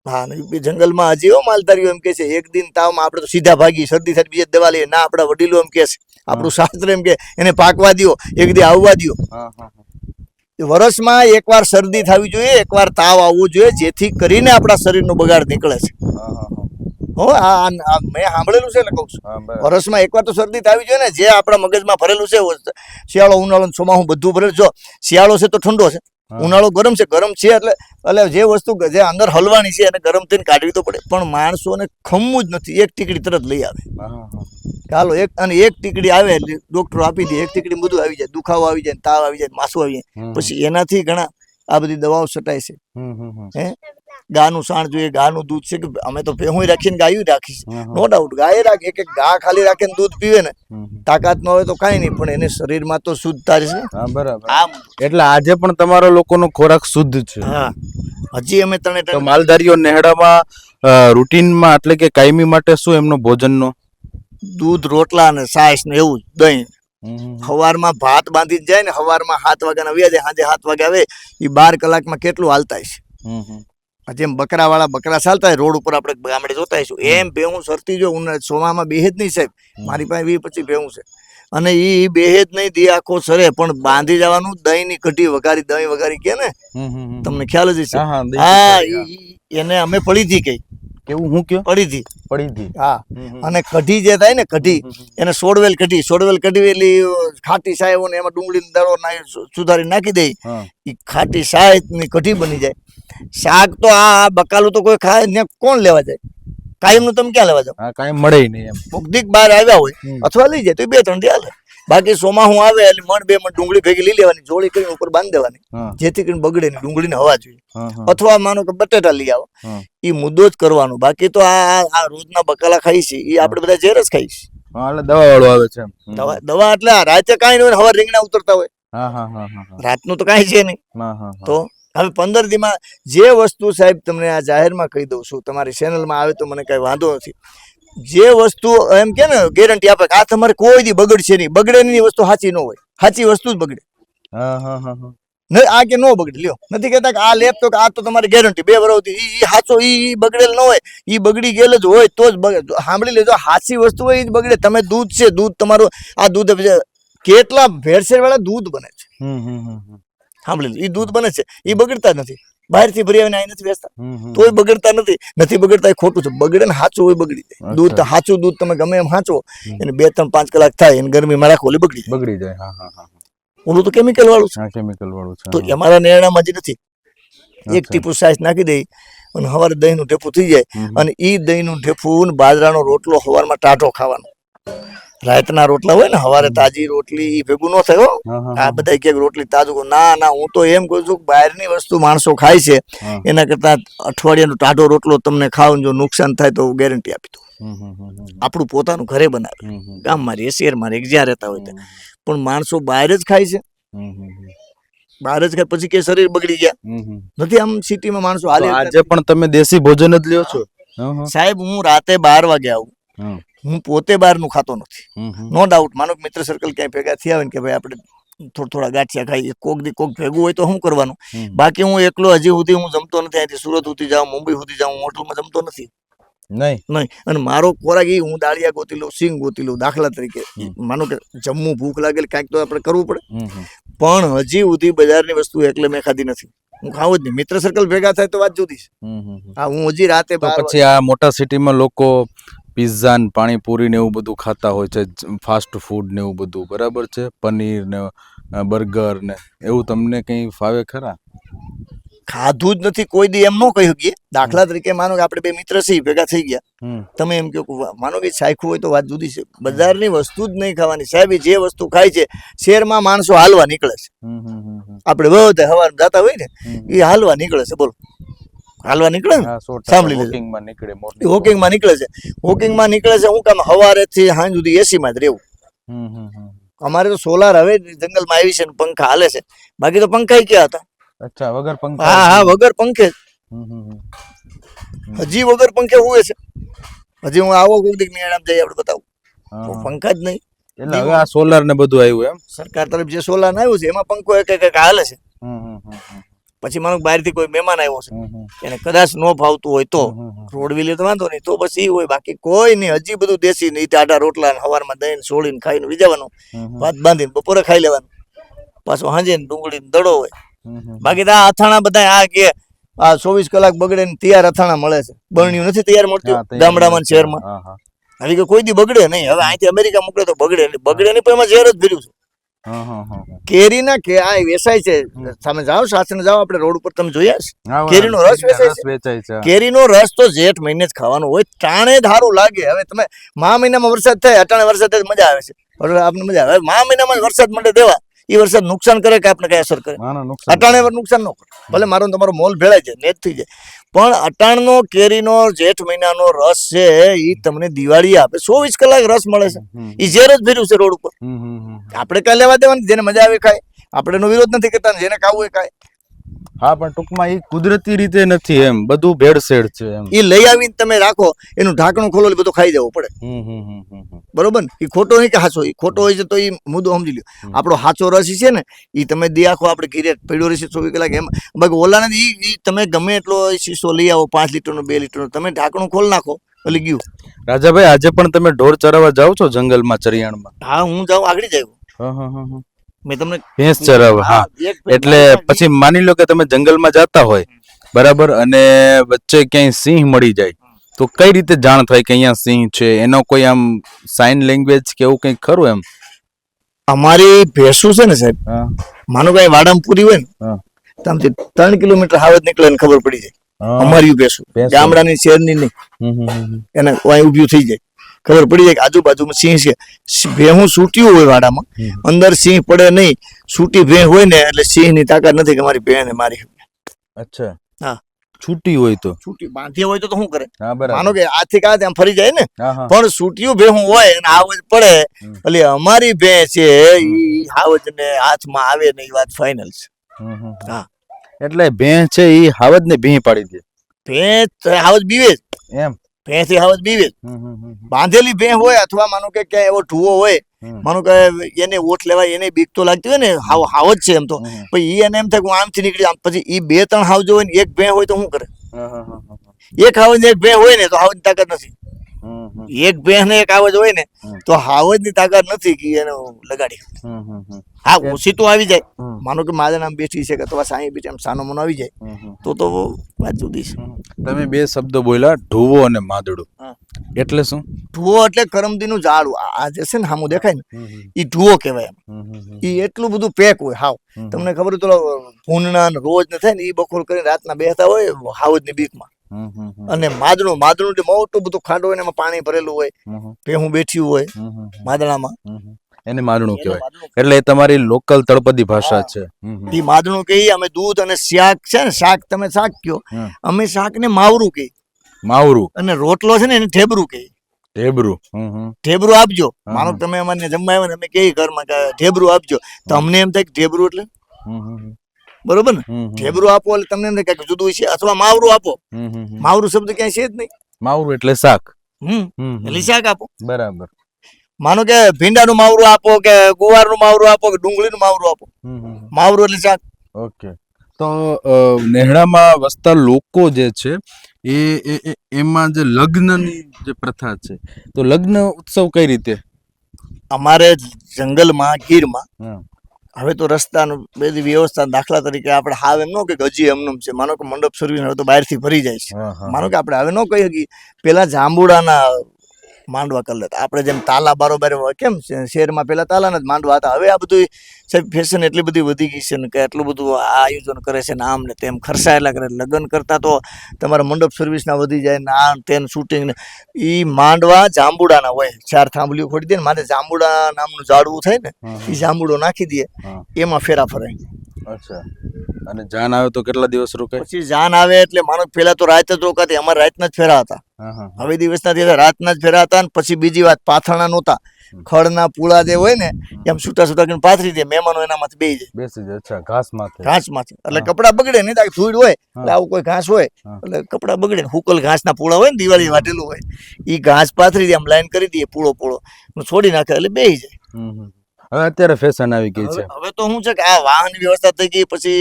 હા, જંગલમાં હજી માલધારીઓ એમ કે છે એક દિન તાવમાં આપણે તો સીધા ભાગી, શરદી થાય બીજે દવા લઈએ. ના, આપણા વડીલો એમ કે છે, આપણું શાસ્ત્ર એમ કે એને પાકવા દો, એક દી આવવા દો. વર્ષમાં એકવાર શરદી થવી જોઈએ, એકવાર તાવ આવવો જોઈએ, જેથી કરીને આપણા શરીરનો બગાડ નીકળે છે. મેં સાંભળેલું છે એટલે કહું છું. વર્ષમાં એકવાર તો શરદી થવી જોઈએ ને, જે આપણા મગજમાં ભરેલું છે. શિયાળો, ઉનાળો, ચોમાસું બધું ભરેલું. જો શિયાળો છે તો ઠંડો છે, ઉનાળો ગરમ છે. ગરમ છે એટલે જે વસ્તુ જે અંદર હલવાની છે એને ગરમ થઈને કાઢવી તો પડે. પણ માણસોને ખમવું જ નથી, એક ટીકડી તરત લઈ આવે. ચાલો એક ટીકડી આવે એટલે ડોક્ટરો આપી દે, એક ટીકડી બધું આવી જાય, દુખાવો આવી જાય, તાવ આવી જાય, માસું આવી જાય. પછી એનાથી ઘણા આ બધી દવાઓ છટાય છે. હે, ગાનું સાણ જોઈએ, ગાનું દૂધ છે કે અમે તો ભેહું રાખીને ગાયું રાખીશ, નો ડાઉટ. ગાય રાખે, એક ગા ખાલી રાખીને દૂધ પીવે ને, તાકાત ન હોય તો કાંઈ નહીં, પણ એને શરીરમાં તો શુદ્ધતા છે. બરાબર. એટલે આજે પણ તમારા લોકોનો ખોરાક શુદ્ધ છે. હા, હજી અમે તને માલધારીઓ નેહડામાં રૂટીનમાં એટલે કે કાયમી માટે શું એમનો ભોજનનો? દૂધ, રોટલા અને છાશ ને એવું દહીં. સવારમાં ભાત બાંધી જાય ને, સવારમાં 7 વાગ્યાના આવ્યા જાય, સાંજે 7 વાગે આવે. એ 12 કલાકમાં કેટલું હાલતા છે. જેમ બકરાવાળા બકરા ચાલતા હોય રોડ ઉપર, આપણે ગામડે જોતા હશું, એમ ભેહું સરતી જો સોમામાં બેહે જ નહીં સાહેબ. મારી પાસે 20-25 ભેહું છે, અને એ બેહે જ નહીં, દી આખો સરે, પણ બાંધી જવાનું. દહીં ની કઢી વઘારી, દહીં વઘારી કે ને, તમને ખ્યાલ જ છે. હા, એને અમે પડીથી કહી. કેવું? હું કયો? પડીથી. હા. અને કઢી જે થાય ને, કઢી એને સોડવેલ કઢી એટલે ખાટી સાહેબ ને એમાં ડુંગળી દાળો સુધારી નાખી દે, એ ખાટી સાહેબ ની કઢી બની જાય. શાક તો આ બકાલું તો કોઈ ખાય ને, કોણ લેવા જાય? કાયમ નું તમે ક્યાં લેવા જાવ? કાયમ મળે નહીં. એમ મુકદીક બહાર આવ્યા હોય અથવા લઈ જાય તો 2-3 દી હાલે. બાકી સોમાહું આવે એટલે મણ 2 મણ ડુંગળી ભેગી લઈ લેવાની, જોડી કરીને ઉપર બાંધી દેવાની, જેથી કરીને બગડે નહીં, ડુંગળીને હવા જોઈએ. અથવા માનો કે બટેટા લઈ આવો, એ મુદ્દો જ કરવાનો. બાકી તો આ રોજના બકાલા ખાઈ છે એ આપણે બધા ઝેર જ ખાઈ છે. દવા વાળું આવે છે. દવા એટલે રાતે કાંઈ નહીં હોય, હવા રીંગણા ઉતરતા હોય, રાતનું તો કાંઈ છે નહીં. તો હવે 15 દીમાં જે વસ્તુ સાહેબ તમને આ જાહેરમાં કહી દઉં છું, તમારી ચેનલમાં આવે તો મને કઈ વાંધો નથી. જે વસ્તુ એમ કે ને ગેરંટી આપે આ તમારે કોઈ દી બગડશે નહીં, બગડે ની વસ્તુ સાચી ન હોય, સાચી વસ્તુ જ બગડે. આ કે ન બગડે, લ્યો નથી કેતા કે આ લેપ તો આ તો તમારી ગેરંટી 2 વર્ષથી ઈ સાચો, ઈ બગડેલ ન હોય, ઈ બગડી ગયેલ જ હોય તો જ બગડે. સાંભળી લેજો, સાચી વસ્તુ હોય એ જ બગડે. તમે દૂધ છે, દૂધ તમારું આ દૂધ કેટલા ભેળસેળ વાળા દૂધ બને છે, સાંભળી લો, એ દૂધ બને છે, એ બગડતા નથી. બહારથી ભરી આવીને અહીં નથી વેચતા તોય બગડતા નથી બગડતા. એ ખોટું છે, બગડે ને સાચું હોય બગડી જાય. દૂધ સાચું દૂધ તમે ગમે એમ સાચો, એને 2-3-5 કલાક થાય, એને ગરમીમાં રાખો એટલે બગડી જાય. ઓલું તો કેમિકલ વાળું છે. તો અમારા નેરણામાં જ નથી. એક ટીપુ સાઈઝ નાખી દઈ અને સવારે દહીંનું ઢેફું થઈ જાય. અને એ દહીંનું ઢેફું બાજરાનો રોટલો સવારમાં ટાઢો ખાવાનો. રાતના રોટલા હોય ને હવારે તાજી રોટલી ઈ ભેગું ન થાય હો. આ બધા કે રોટલી તાજું ના ના, હું તો એમ કહું છું કે બહારની વસ્તુ માણસો ખાય છે એના કરતા અઠવાડિયાનો ટાઢો રોટલો તમને ખાવ જો નુકસાન થાય તો ગેરંટી આપી દઉં. આપણું પોતાનું ઘરે બનાવે, ગામમાં રહીએ શહેરમાં રહીએ જ્યાં રહેતા હોય ત્યાં, પણ માણસો બહાર જ ખાય છે. બહાર જ ખાય પછી કે શરીર બગડી ગયા નથી. આમ સિટીમાં માણસો હાલે. આજે પણ તમે દેશી ભોજન જ લ્યો છો? સાહેબ હું રાતે 12 વાગે આવું, હું પોતે બહારનું ખાતો નથી. નો ડાઉટ માનો કે મિત્ર સર્કલ ક્યાંય ભેગા થયા હોય ને કે ભાઈ આપણે થોડા ગાંઠિયા ખાઈએ, કોક દી કોક ભેગું હોય તો શું કરવાનું. બાકી હું એકલો હજી સુધી હું જમતો નથી. અહીંથી સુરત સુધી જાઉં, મુંબઈ સુધી જાઉં, હોટલમાં જમતો નથી. નહીં. અને મારો ખોરાક એ હું દાળિયા ગોતી લઉં, સિંગ ગોતી લઉં. દાખલા તરીકે માનો કે જમવું ભૂખ લાગેલ કાંઈક તો આપણે કરવું પડે, પણ હજી સુધી બજારની વસ્તુ એકલે મેં ખાધી નથી. હું ખાવું જ નહીં. મિત્ર સર્કલ ભેગા થાય તો વાત જુદી છે. હા, હું હજી રાતે પછી આ મોટા સિટીમાં લોકો પિઝા ને પાણીપુરી ને એવું બધું ખાતા હોય છે, ફાસ્ટ ફૂડ ને એવું બધું, બરાબર છે? પનીર ને બર્ગર ને એવું તમને કઈ ફાવે ખરા? ખાધું જ નથી કોઈ દી, એમ ન કહી શકીએ. દાખલા તરીકે માનો કે આપણે બે મિત્ર છીએ, ભેગા થઈ ગયા, તમે એમ કહો માનો કે ચાખ્યું હોય તો વાત જુદી છે. બજારની વસ્તુ જ નહીં ખાવાની સાહેબ. જે વસ્તુ ખાય છે, શહેરમાં માણસો હાલવા નીકળે છે. આપણે બધા હવાર જતા હોય ને એ હાલવા નીકળે છે. બોલો, હાલવા નીકળે ને, સાંભળી લેજો, વોકિંગમાં નીકળે છે. વોકિંગમાં નીકળે છે હું કામ? સવારે થી સાંજ સુધી એસીમાં જ રહેવું. અમારે તો સોલાર હવે જંગલમાં આવી છે ને પંખા હાલે છે, બાકી તો પંખા ક્યાં હતા? અચ્છા, વગર પંખે? હા, વગર પંખે. હજી વગર પંખે હોય છે. હજી હું આવો કોઈક દીક મેળામાં જઈ આપણે બતાવું, પંખા જ નહીં. એટલે હવે આ સોલાર ને બધું આવ્યું એમ? સરકાર તરફ જે સોલાર આવ્યું છે એમાં પંખો એક એક હાલે છે. પછી માનો બહારથી કોઈ મહેમાન આવ્યો છે, એને કદાચ ન ફાવતું હોય તો રોડ વ્હીલર તો વાંધો નહીં, તો બસ એ હોય. બાકી કોઈ નહીં. હજી બધું દેશી નહીં. ટાટા રોટલા સવારમાં દહીં છોડીને ખાઈને વિજાવાનું, ભાત બાંધીને બપોરે ખાઈ લેવાનું, પાછો સાંજે ડુંગળી દડો હોય. બાકી તો આ અથાણા બધા આ કે આ 24 કલાક બગડે ને તૈયાર અથાણા મળે છે. બરણ્યું નથી તૈયાર મળતું ગામડામાં શહેરમાં. હવે કે કોઈ દી બગડે નહીં. હવે અહીંથી અમેરિકા મોકલે તો બગડે નહીં. બગડે નહીં, પણ એમાં ઝેર જ ભર્યું છે. કેરીના કે આ વેચાય છે. તમે જાઓ સાસણ જાઓ, આપણે રોડ ઉપર તમે જોયા છે કેરીનો રસ વેચાય છે. કેરીનો રસ તો જેઠ મહિને જ ખાવાનો હોય, ટાણે ધારું લાગે. હવે તમે મા મહિનામાં વરસાદ થાય, અટાણે વરસાદ થાય મજા આવે છે, આપણે મજા આવે. મા મહિનામાં વરસાદ મળે દેવા, એ વરસાદ નુકસાન કરે કે આપણે કઈ અસર કરે? અટાણે નુકસાન ન કરે. ભલે મારો તમારો મોલ ભેળાય છે, નેટ થઈ જાય, પણ અટાણનો કેરીનો જેઠ મહિનાનો રસ છે એ તમને દિવાળી આપે. 24 કલાક રસ મળે છે. એ ઝેર જ ભર્યું છે રોડ ઉપર. આપણે કઈ લેવા દેવાની? જેને મજા આવે ખાય. આપણે એનો વિરોધ નથી કરતા, જેને ખાવું એ ખાય. હા, પણ ટૂંકમાં એ કુદરતી રીતે નથી, એમ બધું ભેળસેળ છે. એમ એ લઈ આવીને તમે રાખો, એનું ઢાંકણું ખોલો, બધું ખાઈ જવું પડે. બરોબર ને? એ ખોટો નહીં કે હાચો? એ ખોટો હોય છે તો એ મુદ્દો સમજી લ્યો. આપણો હાચો રસ છે ને એ તમે દી આખો આપણે ઘીરે પડ્યો રહેશે 24 કલાક. એમ બાકી ઓલા ને એ તમે ગમે એટલો શીશો લઈ આવો, 5 લીટરનો 2 લીટરનો, તમે ઢાંકણું ખોલ નાખો એટલે ગયું. રાજાભાઈ, આજે પણ તમે ઢોર ચરાવવા જાઓ છો જંગલમાં, ચરિયાણમાં? હા, હું જાઉં, આગળ જાઉં. મેં તમને ભેંસ ચરાવવા? હા, એટલે પછી માની લો કે તમે જંગલમાં જતા હોય, બરાબર, અને વચ્ચે ક્યાંય સિંહ મળી જાય તો કઈ રીતે જાણ થાય કે અહીંયા સિંહ છે? એનો કોઈ આમ સાઇન લેંગ્વેજ કે એવું કંઈક ખરું? એમ અમારી ભેંસું છે ને સાહેબ, માનો કે વાડામાં પૂરી હોય ને, ત્યાંથી 3 કિલોમીટર હાવજ નીકળે ને ખબર પડી જાય. અમારી ભેંસું ગામડાની શહેરની નહીં, એને ઉભી થઈ જાય, ખબર પડી જાય કે આજુબાજુમાં સિંહ છે. ભેહું સૂટ્યું હોય વાડામાં, અંદર સિંહ પડે નહીં. સૂટી ભેં હોય ને એટલે સિંહ ની તાકાત નથી કે મારી ભેં મારી. અચ્છા, હા, છૂટી હોય તો? છૂટી બાંધી હોય તો શું કરે? માનો કે આથી કાંઈ આમ ફરી જાય ને, પણ સૂટ્યું ભેહું હોય અને હાવજ પડે એટલે અમારી ભેં છે ઈ હાવજ ને હાથમાં આવે ને એ વાત ફાઇનલ છે. હા, એટલે ભેં છે ઈ હાવજ ને ભેં પાડી દે? ભેં હાવજ બીવે એમ? ભેંથી હાવજ બીવે. બાંધેલી ભેં હોય અથવા માનો કે ક્યાંય એવો ઢુવો હોય, માનો કે એને ઓઠ લેવાય, એને બીક તો લાગતી હોય ને, હાવજ છે એમ તો, પછી એને એમ થાય કે હું આમથી નીકળી આમ. પછી એ 2-3 હાવજો હોય ને એક ભેં હોય તો શું કરે? એક હાવજ ને એક ભેં હોય ને તો હાવજ ની તાકાત નથી. એક ભેં ને એક હાવજ હોય ને તો હાવજ ની તાકાત નથી કે એને લગાડી. હા, ઓછી તો આવી જાય. માનો કે મારા નામ બેઠી છે કે તો સાંઈ બીચ એમ સાનો મનો આવી જાય તો વાત જુદી છે. તમે 2 શબ્દો બોલ્યા, ઢુવો અને માદડું, એટલે શું? ઢુવો એટલે કરમદીનું ઝાડું. આ જે છે ને સામું દેખાય ને એ ઢુવો કહેવાય. એમ એ એટલું બધું પેક હોય. હાવ તમને ખબર તો ભૂનના રોજ ને થાય ને એ બખોર કરીને રાતના બેસતા હોય હાવજ ની બીકમાં. અને માદણું જે મોટું બધું ખાડો હોય ને એમાં પાણી ભરેલું હોય, ભેહું બેઠી હોય માદણામાં, એને માદણું એને કહેવાય. માદણું. એટલે એ તમારી લોકલ તળપદી ભાષા છે. ઈ માદણું કહીએ અમે. દૂધ અને શાક છે ને, શાક તમે શાક કયો, અમે શાક ને માવરું કહીએ. માવરું અને રોટલો છે ને એને ઢેબરું કહીએ. ઢેબરું. ઢેબરું આપજો. હા. માનો કે તમે અમને જમવા આવ્યા ને અમે કહીએ ઘરમાં કે ઢેબરું આપજો, તો અમને એમ થાય કે ઢેબરું એટલે બરોબર ને, ઢેબરું આપો એટલે તમને એમ થાય કે જુદું છે. અથવા માવરું આપો, માવરું શબ્દ ક્યાંય છે જ નહીં. માવરું એટલે શાક. એટલે શાક આપો. બરાબર. માનો કે ભીંડાનું માવરું આપો કે ગુવારનું માવરું આપો કે ડુંગળીનું માવરું આપો, માવરું એટલે શાક. ઓકે. તો નેહડામાં વસતા લોકો જે છે એમાં જે લગ્નની જે પ્રથા છે, તો લગ્ન ઉત્સવ કઈ રીતે? અમારે જંગલમાં ગીરમાં હવે તો રસ્તાનું બધી વ્યવસ્થા, દાખલા તરીકે આપણે હાવ એમ ન કે હજી એમનું છે. માનો કે મંડપ સર્વિસ હવે તો બહારથી ભરી જાય છે. માનો કે આપણે હવે ન કહી શકીએ, પેલા જાંબુડાના માંડવા કરી લેતા. આપણે જેમ તાલા બારોબાર હોય, કેમ શહેરમાં પેલા તાલાના જ માંડવા હતા. હવે આ બધું સાહેબ ફેશન એટલી બધી વધી ગઈ છે ને કે એટલું બધું આ આયોજન કરે છે ને આમ ને તેમ ખર્ચાયેલા કરે. લગ્ન કરતા તો તમારા મંડપ સર્વિસના વધી જાય ને આ તેન શૂટિંગ ને. એ માંડવા જાંબુડાના હોય, 4 થાંભલીઓ ખોડી દે ને માથે જાંબુડા નામનું ઝાડવું થાય ને, એ જાંબુડો નાખી દે, એમાં ફેરા ફરાય. અચ્છા. અને જાન આવે તો કેટલા દિવસ રોકાય? પછી જાન આવે એટલે માનો પેલા તો રાત જ રોકાતી. અમારે રાતના જ ફેરા હતા. હવે દિવસના થયા રાતના જ ફેરા હતા. અને પછી બીજી વાત, પાથરણા નહોતા. ખડના પૂળા જે હોય ને એમ છૂટા કરીને પાથરી દે, મહેમાનો એનામાંથી બેસી જાય. બેસી જાય. અચ્છા. ઘાસમાંથી. ઘાસમાંથી એટલે કપડા બગડે નહીં. તાકી ધૂળ હોય એટલે આવું કોઈ ઘાસ હોય એટલે કપડા બગડે. હુકલ ઘાસના પૂળા હોય ને, દિવાળી વાટેલું હોય, એ ઘાસ પાથરી દે, આમ લાઈન કરી દે, પૂળો છોડી નાખે એટલે બેસી જાય. હવે અત્યારે ફેશન આવી ગઈ છે. હવે તો શું છે કે આ વાહન વ્યવસ્થા થઈ ગઈ, પછી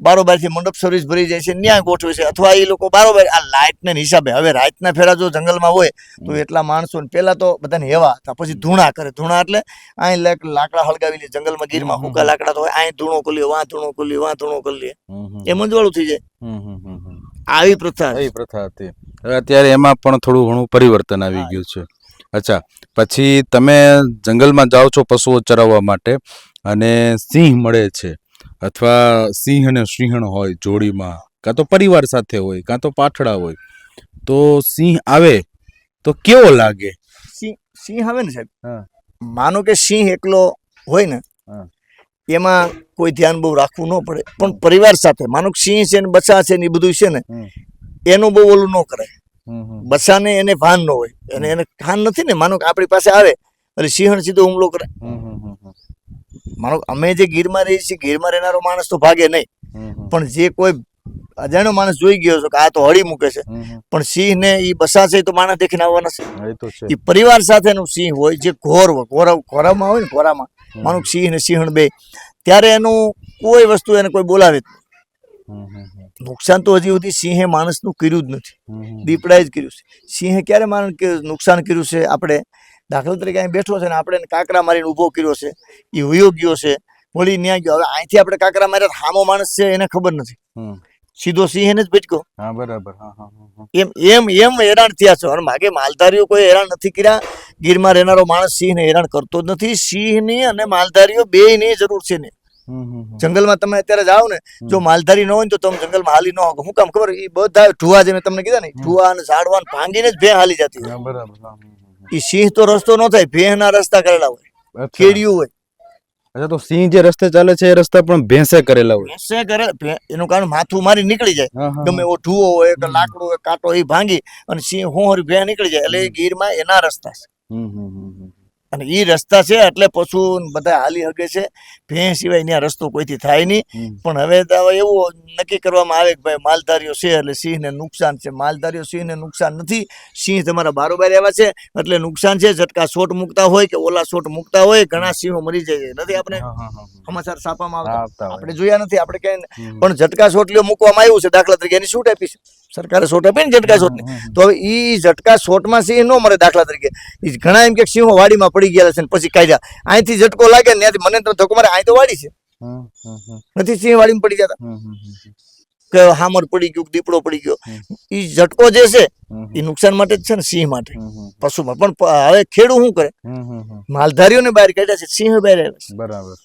બારોબારથી મંડપ સર્વિસ ભરી જાય છે, ન્યાય ગોઠવે છે. અથવા એ લોકો બારોબાર આ લાઇટને હિસાબે, હવે રાતના ફેરા જો જંગલમાં હોય તો એટલા માણસો, પેલા તો બધાને હેવા હતા, પછી ધૂણા કરે. ધૂણા એટલે અહીં લાકડા હળગાવી લે જંગલમાં, ગીરમાં હુકા લાકડા તો હોય, અહીં ધૂણો કરી લે, વાં ધૂણો કરી લે, વાં ધૂણો કરી લે, એ મંજવાળું થઈ જાય. આવી પ્રથા હતી. હવે અત્યારે એમાં પણ થોડું ઘણું પરિવર્તન આવી ગયું છે. અચ્છા. પછી તમે જંગલમાં જાઓ છો પશુઓ ચરાવવા માટે, અને સિંહ મળે છે, અથવા સિંહ અને સિંહણ હોય જોડીમાં, કાં તો પરિવાર સાથે હોય, કાં તો પાઠડા હોય, તો સિંહ આવે તો કેવો લાગે? સિંહ આવે ને સાહેબ, માનો કે સિંહ એકલો હોય ને, એમાં કોઈ ધ્યાન બહુ રાખવું ન પડે. પણ પરિવાર સાથે, માનો કે સિંહ છે ને બચ્ચા છે ને એ બધું છે ને, એનું બહુ ઓલું ન કરાય. બચ્ચાને એને ભાન ન હોય, એને ભાન નથી ને. માનો કે આપણી પાસે આવે એટલે સિંહણ સીધો હુમલો કરે. માનો અમે જે ગીરમાં રહીએ છીએ, ગીરમાં રહેનારો માણસ તો ભાગે નહીં, પણ જે કોઈ અજાણ્યો માણસ જોઈ ગયો છે કે આ તો હળી મૂકે છે, પણ સિંહ ને એ બસા છે તો માણસ દેખીને આવવાના છે. એ પરિવાર સાથેનું સિંહ હોય, જે ઘોરામાં હોય ને, ઘોરામાં માનો સિંહ ને સિંહણ બે, ત્યારે એનું કોઈ વસ્તુ એને કોઈ બોલાવે. નુકસાન તો હજી સુધી સિંહે માણસનું કર્યું જ નથી, દીપડાએ જ કર્યું છે. સિંહે ક્યારે માણસ નુકસાન કર્યું છે? આપણે દાખલા તરીકે અહીં બેઠો છે ને, આપણે કાંકરા મારીને ઊભો કર્યો છે, એ વયો ગયો છે, વળી ન્યા ગયો. હવે અહીંથી આપણે કાંકરા માર્યા, સામો માણસ છે એને ખબર નથી, સીધો સિંહ એને જ ભટક્યો. બરાબર. એમ હેરાન થયા છે. અને માગે માલધારીઓ કોઈ હેરાન નથી કર્યા. ગીરમાં રહેનારો માણસ સિંહને હેરાન કરતો જ નથી. સિંહની અને માલધારીઓ બેયની જરૂર છે ને. જંગલમાં તમે અત્યારે જાઓ ને, જો માલધારી ન હોય ને તો તમે જંગલમાં હાલી ન શકો. શું કામ ખબર? એ બધા ઢુવા, જે મેં તમને કીધા ને, ઢુવા અને ઝાડવા ભાંગીને જ ભે હાલી જતી હોય. એ સિંહ તો રસ્તો ન થાય, ભેંના રસ્તા કરેલા હોય, કેડિયું હોય. અચ્છા. તો સિંહ જે રસ્તે ચાલે છે એ રસ્તા પણ ભેંસે કરેલા હોય? ભેંસે કરે. એનું કારણ માથું મારી નીકળી જાય, ગમે એવો ઢુવો હોય કે લાકડો હોય, કાંટો, એ ભાંગી અને સિંહ હોરી ભે નીકળી જાય. એટલે એ ગીરમાં એના રસ્તા છે, અને એ રસ્તા છે એટલે પશુ બધા હાલી શકે છે. ભેં સિવાય ત્યાં રસ્તો કોઈથી થાય નહીં. પણ હવે એવું નક્કી કરવામાં આવે કે ભાઈ માલધારીઓ છે એટલે સિંહને નુકસાન છે. માલધારીઓ સિંહને નુકસાન નથી. સિંહ તમારા બારોબાર આવ્યા છે એટલે નુકસાન છે. ઝટકા શોટ મૂકતા હોય કે ઓલા શોટ મૂકતા હોય, ઘણા સિંહો મરી જાય નથી. આપણે સમાચાર છાપામાં આવતા આપણે જોયા નથી. આપણે કઈ પણ ઝટકા શોટ લ્યો મૂકવામાં આવ્યું છે, દાખલા તરીકે એની શૂટ આપી છે સરકારે, શોટ આપી ને ઝટકા શોટની. તો હવે એ ઝટકા શોટમાં સિંહ ન મરે. દાખલા તરીકે ઘણા એમ કે સિંહો વાડીમાં પડી ગયા છે ને પછી કાઢ્યા. અહીંથી ઝટકો લાગે ને ત્યાંથી મને તો ધક્કો મારે, અહીં તો વાડી છે, નથી સિંહ વાડીમાં પડી જતા. કે હામર પડી ગયું, દીપડો પડી ગયો, એ ઝટકો જે છે એ નુકસાન માટે જ છે ને, સિંહ માટે, પશુમાં. પણ હવે ખેડૂત શું કરે, માલધારીઓને બહાર કાઢ્યા છે, સિંહ બહાર આવ્યા છે. બરાબર.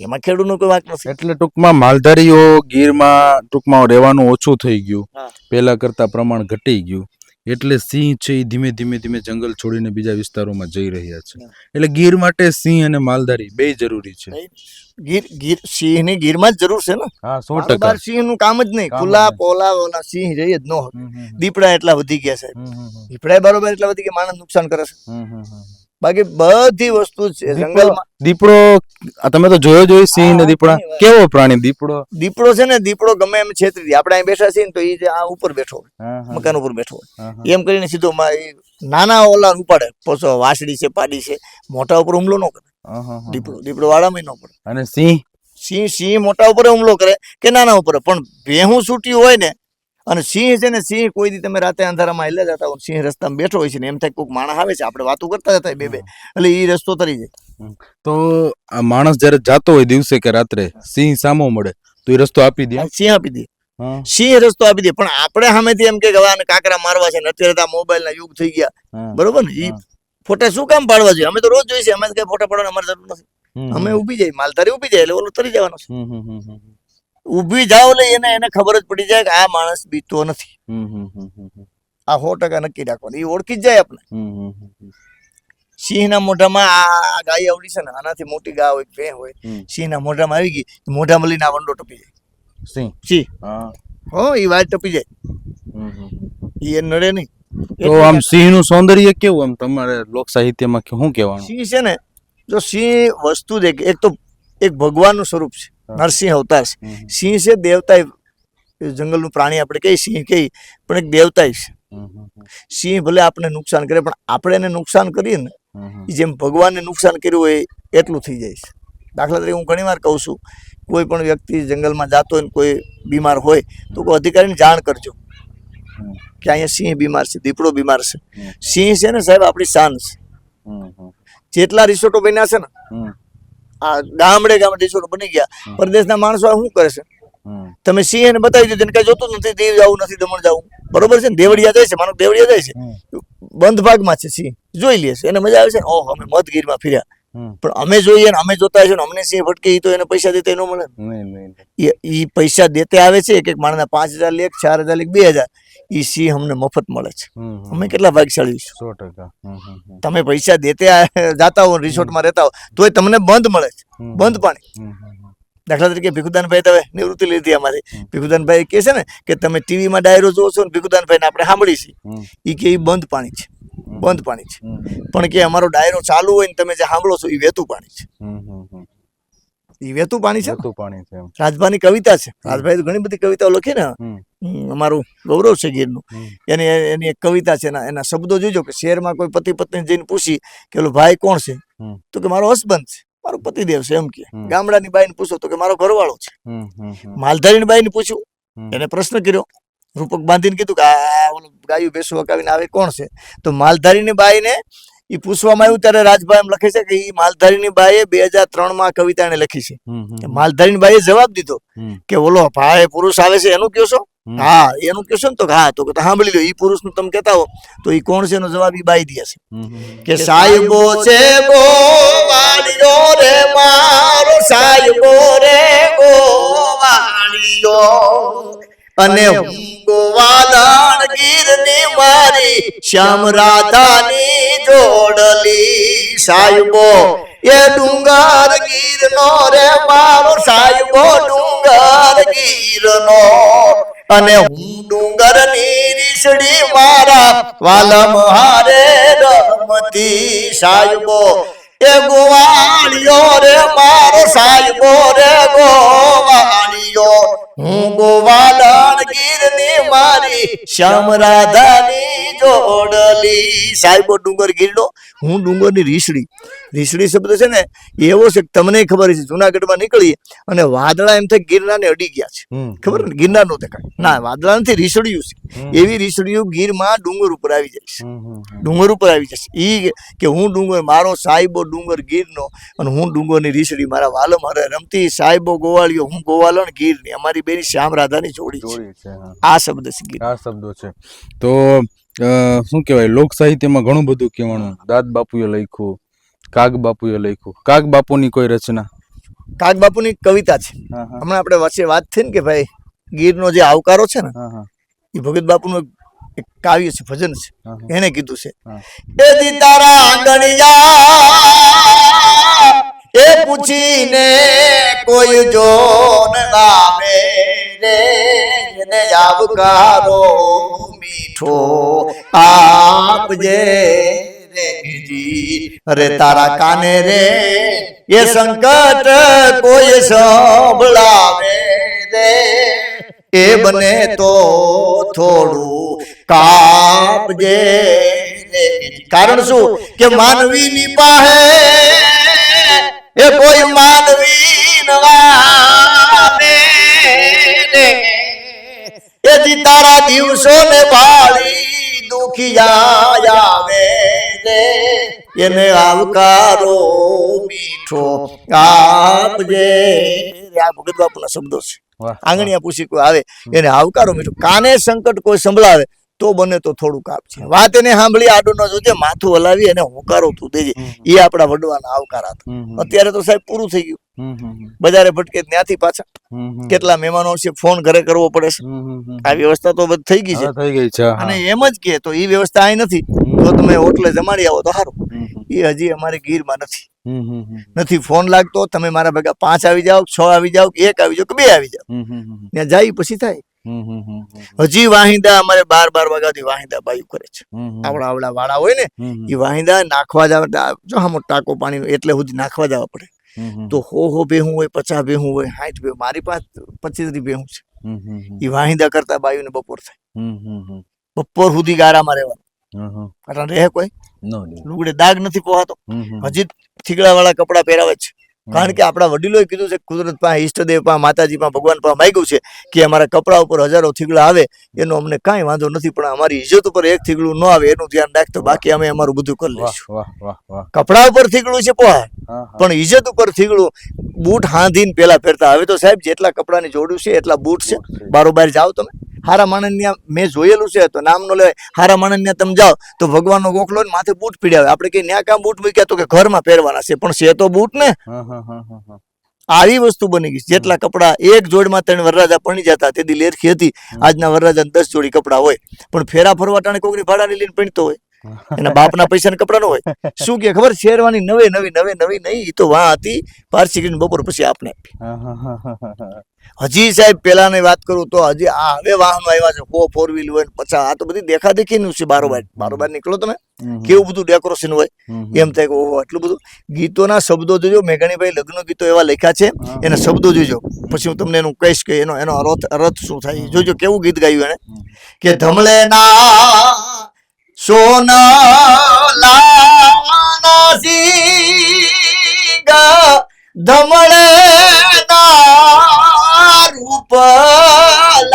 એમાં ખેડૂતનો કોઈ વાંક નથી. એટલે ટૂંકમાં માલધારીઓ ગીરમાં ટૂંકમાં રહેવાનું ઓછું થઈ ગયું, હા. પહેલા કરતા પ્રમાણ ઘટી ગયું, એટલે સિંહ છે એ ધીમે ધીમે ધીમે જંગલ છોડીને બીજા વિસ્તારોમાં જઈ રહ્યા છે. એટલે ગીર માટે સિંહ અને માલધારી બે જરૂરી છે. ગીર સિંહ ની ગીરમાં જ જરૂર છે ને. હા, 100%. બાર સિંહ નું કામ જ નહીં, ખુલ્લા પોલા ઓલા સિંહ જઈએ જ ન. દીપડા એટલા વધી ગયા સાહેબ, દીપડા બરોબર એટલા વધી ગયા, માણસ નુકસાન કરે છે. બાકી બધી વસ્તુ છે જંગલમાં. દીપડો તમે તો જોયો જોઈ સિંહ ને દીપડા, કેવો પ્રાણી દીપડો? દીપડો છે ને, દીપડો ગમે એમ છેતરી, આપણે અહીં બેઠા છીએ ને તો એ જે આ ઉપર બેઠો હોય, મકાન ઉપર બેઠો હોય, એમ કરીને સીધો નાના ઓલા ઉપાડે, વાસળી છે, પાડી છે, મોટા ઉપર હુમલો ન કરે. દીપડો વાળામાં ન પડે. અને સિંહ મોટા ઉપર હુમલો કરે કે નાના ઉપર, પણ ભેહું છૂટ્યું હોય ને, અને સિંહ છે ને, સિંહ કોઈ દી તમે રાતે અંધારામાં હેલે જતા હોય, સિંહ રસ્તામાં બેઠો હોય છે ને, એમ થાય કોઈક માણસ આવે છે, આપણે વાતો કરતા હતા બે એટલે એ રસ્તો તરી જાય. તો આ માણસ જયારે જાતો હોય દિવસે કે રાત્રે, સિંહ સામો મળે તો એ રસ્તો આપી દે. સિંહ આપી દે, સિંહ રસ્તો આપી દે. પણ આપણે સામેથી એમ કે કાંકરા મારવા છે ને, અત્યારે તો મોબાઈલ ના યુગ થઈ ગયા, બરોબર ને, એ ફોટા શું કામ પાડવા જોઈએ? અમે તો રોજ જોઈએ છે, અમે કઈ ફોટા પાડવાની અમારે જરૂર નથી. અમે ઉભી જાય, માલધારી ઉભી જાય એટલે ઓલું તરી જવાનું છે. ઉભી જાવ એટલે એને ખબર જ પડી જાય કે આ માણસ બીતો નથી. આ 100% નક્કી રાખવાનું, એ ઓળખી જ જાય આપણે. સિંહ ના મોઢામાં આ ગાય આવડી છે ને, આનાથી મોટી ગા હોય, ભેં હોય, સિંહ ના મોઢામાં આવી ગઈ, મોઢામાં લઈને આ વંડો ટપી જાય. સિંહ એ વાત ટપી જાય, એ નડે નહીં. તો આમ સિંહ નું સૌંદર્ય કેવું, આમ તમારે લોક સાહિત્યમાં શું કહેવાનું? સિંહ છે ને, જો સિંહ વસ્તુ છે, એક તો એક ભગવાનનું સ્વરૂપ છે, નરસિંહ અવતાર છે. સિંહ છે દેવતા, જંગલનું પ્રાણી આપણે કહીએ સિંહ કહીએ, પણ એક દેવતા છે. સિંહ ભલે આપણે નુકસાન કરે, પણ આપણે એને નુકસાન કરીએ ને, જેમ ભગવાનને નુકસાન કર્યું હોય એટલું થઈ જાય છે. દાખલા તરીકે હું ઘણી વાર કહું છું, કોઈ પણ વ્યક્તિ જંગલમાં જતો હોય, કોઈ બીમાર હોય તો કોઈ અધિકારીને જાણ કરજો કે અહીંયા સિંહ બીમાર છે, દીપડો બીમાર છે. સિંહ છે ને સાહેબ આપણી શાન છે. જેટલા રિસોર્ટો બન્યા છે ને, આ ગામડે રિસોર્ટો બની ગયા, પરદેશના માણસો શું કરે છે, તમે સિંહ ને બતાવી દીધું, કઈ જોતું નથી, દીવ જવું નથી, દમણ જવું, બરોબર છે ને, દેવળિયા જાય છે, માનો દેવળિયા જાય છે, બંધ ભાગમાં છે, સિંહ જોઈ લે છે, એને મજા આવે છે ને, ઓહ અમે મધગીરમાં ફર્યા. પણ અમે જોઈએ ને, અમે જોતા હશે ને, અમને સિંહ ભટકે, એ તો એને પૈસા દેતા ન મળે. એ પૈસા દેતે આવે છે, એક એક માણસના 5,000 લે, 4,000 લે, 2,000, એ સિંહ અમને મફત મળે છે. અમે કેટલા ભાગ્યશાળી છીએ. 100%. તમે પૈસા દેતે જાતા હો, રિસોર્ટમાં રહેતા હો, તોય તમને બંધ મળે છે, બંધ પાણી. દાખલા તરીકે ભીખુદાનભાઈ તો નિવૃત્તિ લીધી અમારી. ભીખુદાનભાઈ કહે છે ને કે તમે ટીવીમાં ડાયરો જોવો છો ને, ભીખુદાનભાઈને આપણે સાંભળી છીએ, એ કે એ બંધ પાણી છે, બંધ પાણી છે. પણ કે અમારો ડાયરો ચાલુ હોય ને તમે જે સાંભળો છો એ વહેતું પાણી છે. એ વહેતું પાણી છે. રાજભાની કવિતા છે, રાજભાઈ તો ઘણી બધી કવિતાઓ લખી ને, અમારું ગૌરવ છે ગીરનું. એની એક કવિતા છે, એના શબ્દો જોઈજો કે શહેરમાં કોઈ પતિ પત્ની જઈને પૂછી કે ઓલો ભાઈ કોણ છે, તો કે મારો હસબન્ડ છે, મારો પતિદેવ છે એમ કે. ગામડાની બાઈને પૂછો તો કે મારો ઘરવાળો છે. માલધારીની બાઈને પૂછ્યું, એને પ્રશ્ન કર્યો, રૂપક બાંધીને કીધું કે આ ઓલો ગાયું ભેંસું હકાવીને આવે કોણ છે, તો માલધારીની બાઈને એ પૂછવામાં આવ્યું ત્યારે રાજભાઈ એમ લખે છે કે એ માલધારીની બાઈએ 2003 કવિતા એને લખી છે. માલધારીની બાઈએ જવાબ દીધો કે ઓલો ભાઈ પુરુષ આવે છે એનું કયો છો? હા એનું કહેશો ને, તો હા, તો સાંભળી લો, એ પુરુષ નું તમે કહેતા હો તો એ કોણ છે એનો જવાબ એ બાઈ દે છે કે સાહેબો છે ગોવાળિયો રે, મારો સાહેબો રે ગોવાળિયો, અને હું ગોવાલણ ગીરની મારી શ્યામ રાધાની જોડલી. સાહેબો એ ડુંગર ગીરનો રે, મારો સાહેબો ડુંગર ગીરનો, અને હું ડુંગરની રીસડી મારા વાલમ હારે રમતી. સાહેબો એ ગોવાળિયો રે, મારો સાહેબો રે ગોવાળિયો, હું ગોવાલણ ગીરની મારી શ્યામ રાધાની જોડલી સાહેબો ડુંગર ગીરનો હું ડુંગરની રીસડી રીસડી શબ્દ છે ને એવો છે કે તમને ખબર છે જુનાગઢમાં નીકળીએ અને વાદળા એમ થાય ગિરનારને અડી ગયા છે ખબર ને ગિરનાર નો દેખાય ના વાદળા નથી રીસડિયું છે એવી રીસડિયું ગીરમાં ડુંગર ઉપર આવી જાય છે ડુંગર ઉપર આવી જશે ઈ કે હું ડુંગર મારો સાહેબો ડુંગર ગીરનો અને હું ડુંગરની રીસડી મારા વાલો મારે રમતી સાહેબો ગોવાળિયો હું ગોવાલો ને ગીરની અમારી બેની શ્યામ રાધાની જોડી છે આ શબ્દ છે ગીર આ શબ્દો છે તો શું કહેવાય લોક સાહિત્યમાં ઘણું બધું કહેવાનું દાદ બાપુએ લખ્યું કાગ બાપુએ લખ્યું કાગ બાપુની કોઈ રચના કાગ બાપુની કવિતા છે હમણાં આપણે વચ્ચે વાત થઈ ને કે ભાઈ ગીરનો જે આવકારો છે ને એ ભગત બાપુનું એક કાવ્ય છે ભજન છે એને કીધું છે એ દી તારા આંગણિયા એ પૂછીને કોઈ જો આવે રે એને આવકારો મીઠો આપજે રે જી અરે તારા કાને રે એ સંકટ કોઈ સંભળાવે રે એ બને તો થોડું કાપજે રે કારણ શું કે માનવીની પાસે એ કોઈ માનવી નવાને રે એ જી તારા દિવસો ને ભાળી દુખિયા આવે રે એને આવકારો મીઠો આપજે આ ભગત બાપુના શબ્દો છે આંગણિયા પૂછી કોઈ આવે એને આવકારો મીઠો કાને સંકટ કોઈ સંભળાવે તો બને તો થોડુંક આપજે વાત એને સાંભળી આડું ન જોજે માથું હલાવી એને હોકારો તું દેજે એ આપણા વડવાના આવકાર હતા અત્યારે તો સાહેબ પૂરું થઈ ગયું બજારે ભટકે ત્યાંથી પાછા કેટલા મહેમાનો છે ફોન ઘરે કરવો પડે છે આ વ્યવસ્થા તો બધી થઈ ગઈ છે અને એમ જ કે તો એ વ્યવસ્થા અહીં નથી તો તમે હોટલે જમાડી આવો તો સારું એ હજી અમારે ગીરમાં નથી ફોન લાગતો તમે મારા ભેગા 5 આવી જાઓ 6 આવી જાઓ 1 આવી જાઓ કે 2 આવી જાઓ ત્યાં જાય પછી થાય હજી વાહિંદા અમારે 12 વાગ્યાથી વાહિંદા બાયું કરે છે આવડા વાળા હોય ને એ વાહિંદા નાખવા જવા જો આમ ટાંકો પાણીનો એટલે સુધી નાખવા જવા પડે તો હો ભેહું હોય 50 ભેહું હોય 60 ભેહું મારી પાસે 25 ભેહું છે એ વાહિંદા કરતા બાયું ને બપોર થાય બપોર સુધી ગારામાં રહેવાનું કારણ રહે કોઈ લુગડે દાગ નથી પોહાતો હજી થીગડા વાળા કપડા પહેરાવે છે કારણ કે આપણા વડીલોએ કીધું છે કુદરત પાસે ઈષ્ટદેવ પાસે માતાજી પાસે ભગવાન પાસે માંગ્યું છે કે અમારા કપડા ઉપર હજારો થીગડા આવે એનો અમને કાંઈ વાંધો નથી પણ અમારી ઇજ્જત ઉપર એક થીગડું ન આવે એનું ધ્યાન રાખતો બાકી અમે અમારું બધું કરી લઈશું કપડા ઉપર થીગડું છે પોહા પણ ઇજ્જત ઉપર થીગડું બૂટ હાંધીને પેલા પહેરતા હવે તો સાહેબ જેટલા કપડાની જોડ્યું છે એટલા બૂટ છે બારોબાર જાઓ તમે હારા માણસ ત્યાં મેં જોયેલું છે તો નામ નો લેવાય હારા માણસ ત્યાં તમે જાઓ તો ભગવાનનો ગોખલો ને માથે બૂટ પીડ્યા આપણે કઈ ન્યા કામ બૂટ મૂક્યા તો કે ઘરમાં પહેરવાના છે પણ છે તો બૂટ ને આવી વસ્તુ બની ગઈ જેટલા કપડા એક જોડમાં 3 વરરાજા પરણી જતા તેથી લેરખી હતી આજના વરરાજા 10 જોડી કપડા હોય પણ ફેરા ફરવા ટાણે કોકની ભાડાની લઈને પીણતો હોય એના બાપના પૈસાના કપડા ન હોય શું કે ખબર શેરવાની નવી નહીં એ તો વાં હતી પારસી કરીને બપોર પછી આપને હજી સાહેબ પેલાની વાત કરું તો હજી આ હવે વાહનો આવ્યા છે 4 વ્હીલ હોય 50 આ તો બધી દેખાદેખીનું છે બારોબાર નીકળો તમે કેવું બધું ડેકોરેશન હોય એમ થાય કે ઓહો આટલું બધું ગીતોના શબ્દો જોજો મેઘાણીભાઈ લગ્ન ગીતો એવા લખ્યા છે એના શબ્દો જોજો પછી હું તમને એનું કહીશ કે એનો અર્થ શું થાય જોજો કેવું ગીત ગાયું એને કે ધમલે ના સોના સિંગા ધમળે ના રૂપલા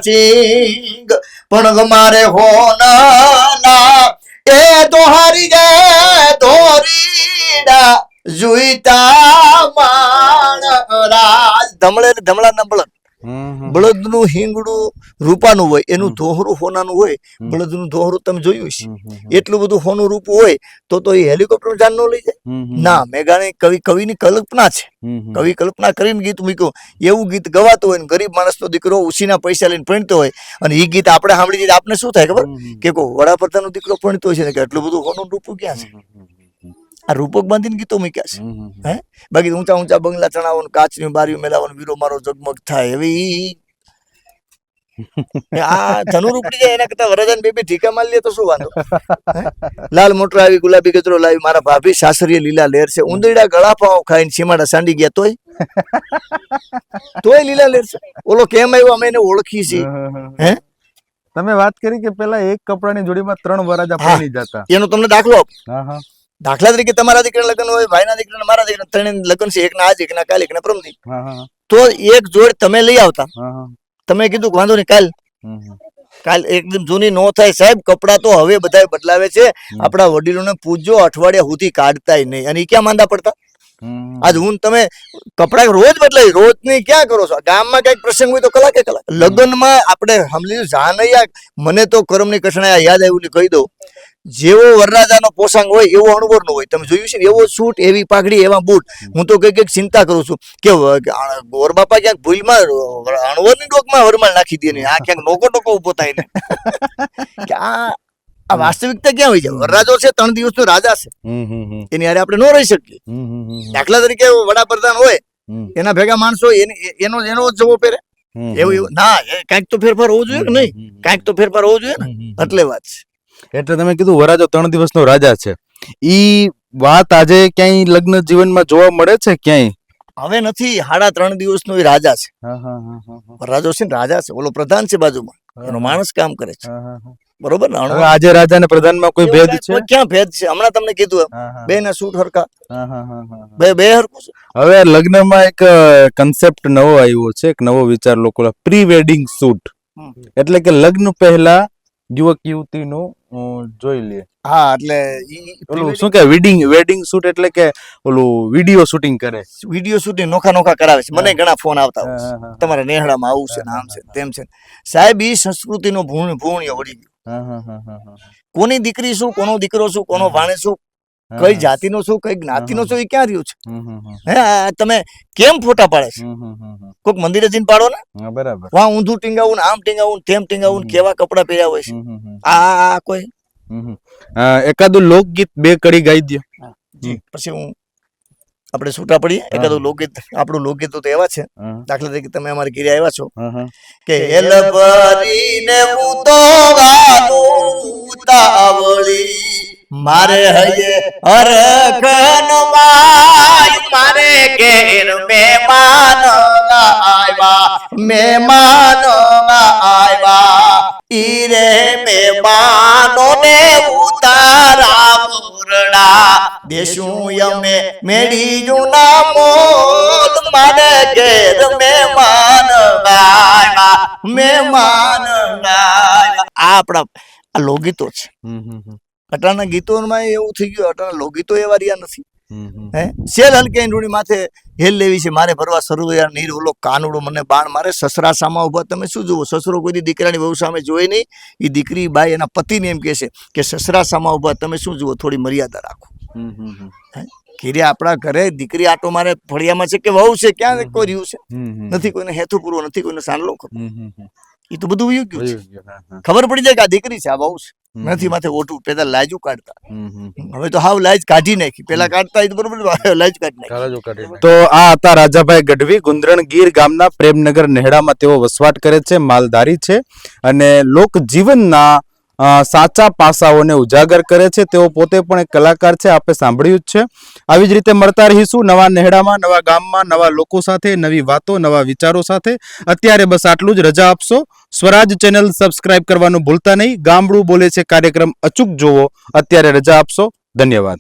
સિંગ પણ મારે હોના એ દોહારી ગે દોરીડા જુઈતા માણ રાજ ધમળે ધમળા ના બળદ બળદનું હિંગડું રૂપાનું હોય એનું ધોહરું હોનાનું હોય બળદનું ધોહરું તમે જોયું છે એટલું બધું હોનું રૂપ હોય તો એ હેલિકોપ્ટર જાન નો લઈ જાય ના મેઘાણી કવિની કલ્પના છે કવિ કલ્પના કરીને ગીત મૂક્યું એવું ગીત ગવાતું હોય ને ગરીબ માણસનો દીકરો ઉછીના પૈસા લઈને ભણતો હોય અને એ ગીત આપણે સાંભળી જઈએ આપને શું થાય ખબર કે કોઈ વડાપ્રધાનનો દીકરો ભણતો હોય છે ને કે એટલું બધું હોનું રૂપું ક્યાં છે આ રૂપક બાંધીને ગીતો મૂક્યા છે હે બાકી ઊંચા ઊંચા બંગલા ચણાવો કાચની બારીઓ મેલાવાનો વીરો મારો જગમગ થાય એવી આ ધનુર ઉપડી જાય એના કરતા વરરાજાને બેબી ઠીકા મારી લે તો શું વાંધો લાલ મોટર આવી ગુલાબી ગજરો લાવી મારા ભાભી સાસરીએ લીલા લેર છે ઉંદરડા ગળા પાવ ખાઈને સીમાડા સાંડી ગયા તોય લીલા લેર છે ઓલો કેમ આવ્યો અમે એને ઓળખી છીએ હે તમે વાત કરી કે પેલા એક કપડાની જોડીમાં 3 વરરાજા હા. પહેરી જતા. એનો તમને દાખલો આપું. હા હા દાખલા તરીકે તમારા દીકરાના લગ્ન હોય, ભાઈના દીકરાના, મારા દીકરાના, ત્રણેયના લગ્ન છે, એકના આજ, એકના કાલ, એકના પરમદી, હા હા તો એક જોડ તમે લઈ આવતા. હા હા તમે કીધું કે વાંધો નહીં, કાલ હમ, હમ, કાલ એકદમ જૂની નો થાય સાહેબ. કપડા તો હવે બધા બદલાવે છે. આપણા વડીલોને પૂછજો, અઠવાડિયા સુધી કાઢતાય નહીં. અને ઈ ક્યાં માંદા પડતા? હમ, આજ હું તમે કપડા રોજ બદલાય, રોજ ની ક્યાં કરો છો? ગામમાં કઈક પ્રસંગ હોય તો કલાકે કલાક. લગ્નમાં આપણે સમજી જાનૈયા, મને તો કરમની કસણાયા યાદ આવ્યું ને કહી દઉં. જેવો વરરાજાનો પોશાક હોય એવો અણવરનો હોય. તમે જોયું છે ને? એવો સૂટ, એવી પાઘડી, એવા બૂટ. હું તો કઈક ચિંતા કરું છું કે ગોર બાપા ક્યાંક ભૂલમાં અણવરની ડોકમાં વરમાળ નાખી દે ને આ ક્યાંક નોકો ટોકો ઉભો થાય ને કે આ વાસ્તવિકતા ક્યાં હોય છે? વરરાજો છે, 3 દિવસનો રાજા છે, હમ, હમ, હમ, એની હારે આપણે ન રહી શકીએ. હમ, હમ, હમ, દાખલા તરીકે વડાપ્રધાન હોય, હમ, એના ભેગા માણસો હોય, એનો જ જવો પહેરે. હમ, એવું ના, કાંઈક તો ફેરફાર હોવો જોઈએ કે નહીં? કાંઈક તો ફેરફાર હોવો જોઈએ ને. એટલે વાત છે. એટલે તમે કીધું વરરાજો 3 દિવસનો રાજા છે. ઈ વાત આજે ક્યાંય લગ્ન જીવનમાં જોવા મળે છે ક્યાંય? હવે નથી. 3.5 દિવસનો એ રાજા છે. હા હા હા હા વરરાજો છે ને રાજા છે, ઓલો પ્રધાન છે બાજુમાં, એનો માણસ કામ કરે છે. હા, હા. બરોબર ને? હવે આજે રાજા અને પ્રધાનમાં કોઈ ભેદ છે? ક્યાં ભેદ છે? હમણાં તમને કીધું એમ, હા, હા. બે ના સૂટ હરકા, હા, હા, હા, હા, હા. બે હરકું છે. હવે લગ્નમાં એક કન્સેપ્ટ નવો આવ્યો છે, એક નવો વિચાર લોકો, પ્રી વેડિંગ શૂટ. હમ. એટલે કે લગ્ન પહેલા યુવક યુવતીનું જોઈ લે. હા, એટલે ઓલું શું કે વેડિંગ શૂટ એટલે કે ઓલું વિડિયો શૂટિંગ કરે. વિડીયો શૂટિંગ નોખા કરાવે છે. મને ઘણા ફોન આવતા હોય છે, હા, હા, તમારા નેહડામાં આવું છે ને આમ છે ને તેમ છે. સાહેબ, ઈ સંસ્કૃતિનો ભૂણ્યો વળી ગયો. હા, હા, હા, હા, હા. કોની દીકરી શું, કોનો દીકરો શું, કોનો ભાણે શું, હા, કઈ હા. જાતિનો શું, કઈ જ્ઞાતિનો શું, એ ક્યાં રહ્યું છે? હમ, હમ, હમ, હે તમે કેમ ફોટા પાડે છે? હમ, હમ, હમ, હમ. કોઈક મંદિરે જઈને પાડો ને. હા, બરાબર. વાહ ઊંધું ટીંગાવું ને આમ ટીંગાવું ને તેમ ટીંગાવું ને કેવા કપડા પહેર્યા હોય છે. હમ, હમ, હમ. આ કોઈ હમ, હમ. એકાદું લોકગીત 2 કડી ગાઈ દ્યો. જી. પછી હું આપણે છૂટા પડીએ. એકાદું લોકગીત. આપણું લોકગીતો તો એવા છે, હા, દાખલા તરીકે તમે અમારી ઘરે આવ્યા છો હા, હા. કે હેલ ભરીને હું તો ગાનું ઉતાવળી, મારે હૈયે હરખન માય, મારે ઘેર મહેમાન આવ્યા, મહેમાન આવ્યા. ઈ રે મહેમાનો ને ઉતારા મુરડા દેશું અમે મેળી જુના મોલ, મારે ઘેર મહેમાન આવ્યા, મહેમાન આવ્યા. આ આપણા આ લોકગીતો છે. હમ, હમ, હમ. અટાણા ગીતોમાં એવું થઈ ગયું. અટાણા લોકગીતો એવા રહ્યા નથી. હમ, હમ. હે શેલ હલકે ડુણી માથે હેલ લેવી છે, મારે ભરવા સરોયા નીર, ઓલો કાનુડો મને બાણ મારે. સસરા સામા ઉભા, તમે શું જુઓ? સસરો કોઈ દીકરાની વહુ સામે જોઈ નહીં. એ દીકરી બાઈ એના પતિને એમ કહે છે કે સસરા સામા ઉભા, તમે શું જુઓ? થોડી મર્યાદા રાખો. હમ, હમ, હમ. ઘીરે આપણા ઘરે દીકરી આટો મારે ફળિયામાં છે કે વહુ છે, ક્યાં કોઈ રહ્યું છે? હમ, હમ. નથી કોઈને હેતુ પૂરવો, નથી કોઈને સાંડલો કરવો. હમ, હમ, હમ. એ તો બધું વયું ગયું છે. વયું ગયું. હા, હા. ખબર પડી જાય કે આ દીકરી છે, આ વહુ છે. હમ. નથી માથે ઓઢું. પેલા લાજુ કાઢતા, હમ, હમ. હવે તો હાવ લાજ કાઢી નાખી. પેલા કાઢતા એ તો બરોબર, લાજ કાઢી નાખી. કાળજો કાઢી નાખી. તો આ હતા રાજાભાઈ ગઢવી, ગુંદરણ ગીર ગામના પ્રેમનગર નેહડામાં તેઓ વસવાટ કરે છે, માલધારી છે અને લોક જીવનના સાચા પાસાઓને ઉજાગર કરે છે. તેઓ પોતે પણ એક કલાકાર છે, આપે સાંભળ્યું જ છે. આવી જ રીતે મળતા રહીશું નવા નેહડામાં, નવા ગામમાં, નવા લોકો સાથે, નવી વાતો, નવા વિચારો સાથે. અત્યારે બસ આટલું જ. રજા આપશો. સ્વરાજ ચેનલ સબસ્ક્રાઇબ કરવાનું ભૂલતા નહીં. ગામડું બોલે છે કાર્યક્રમ અચૂક જોવો. અત્યારે રજા આપશો. ધન્યવાદ.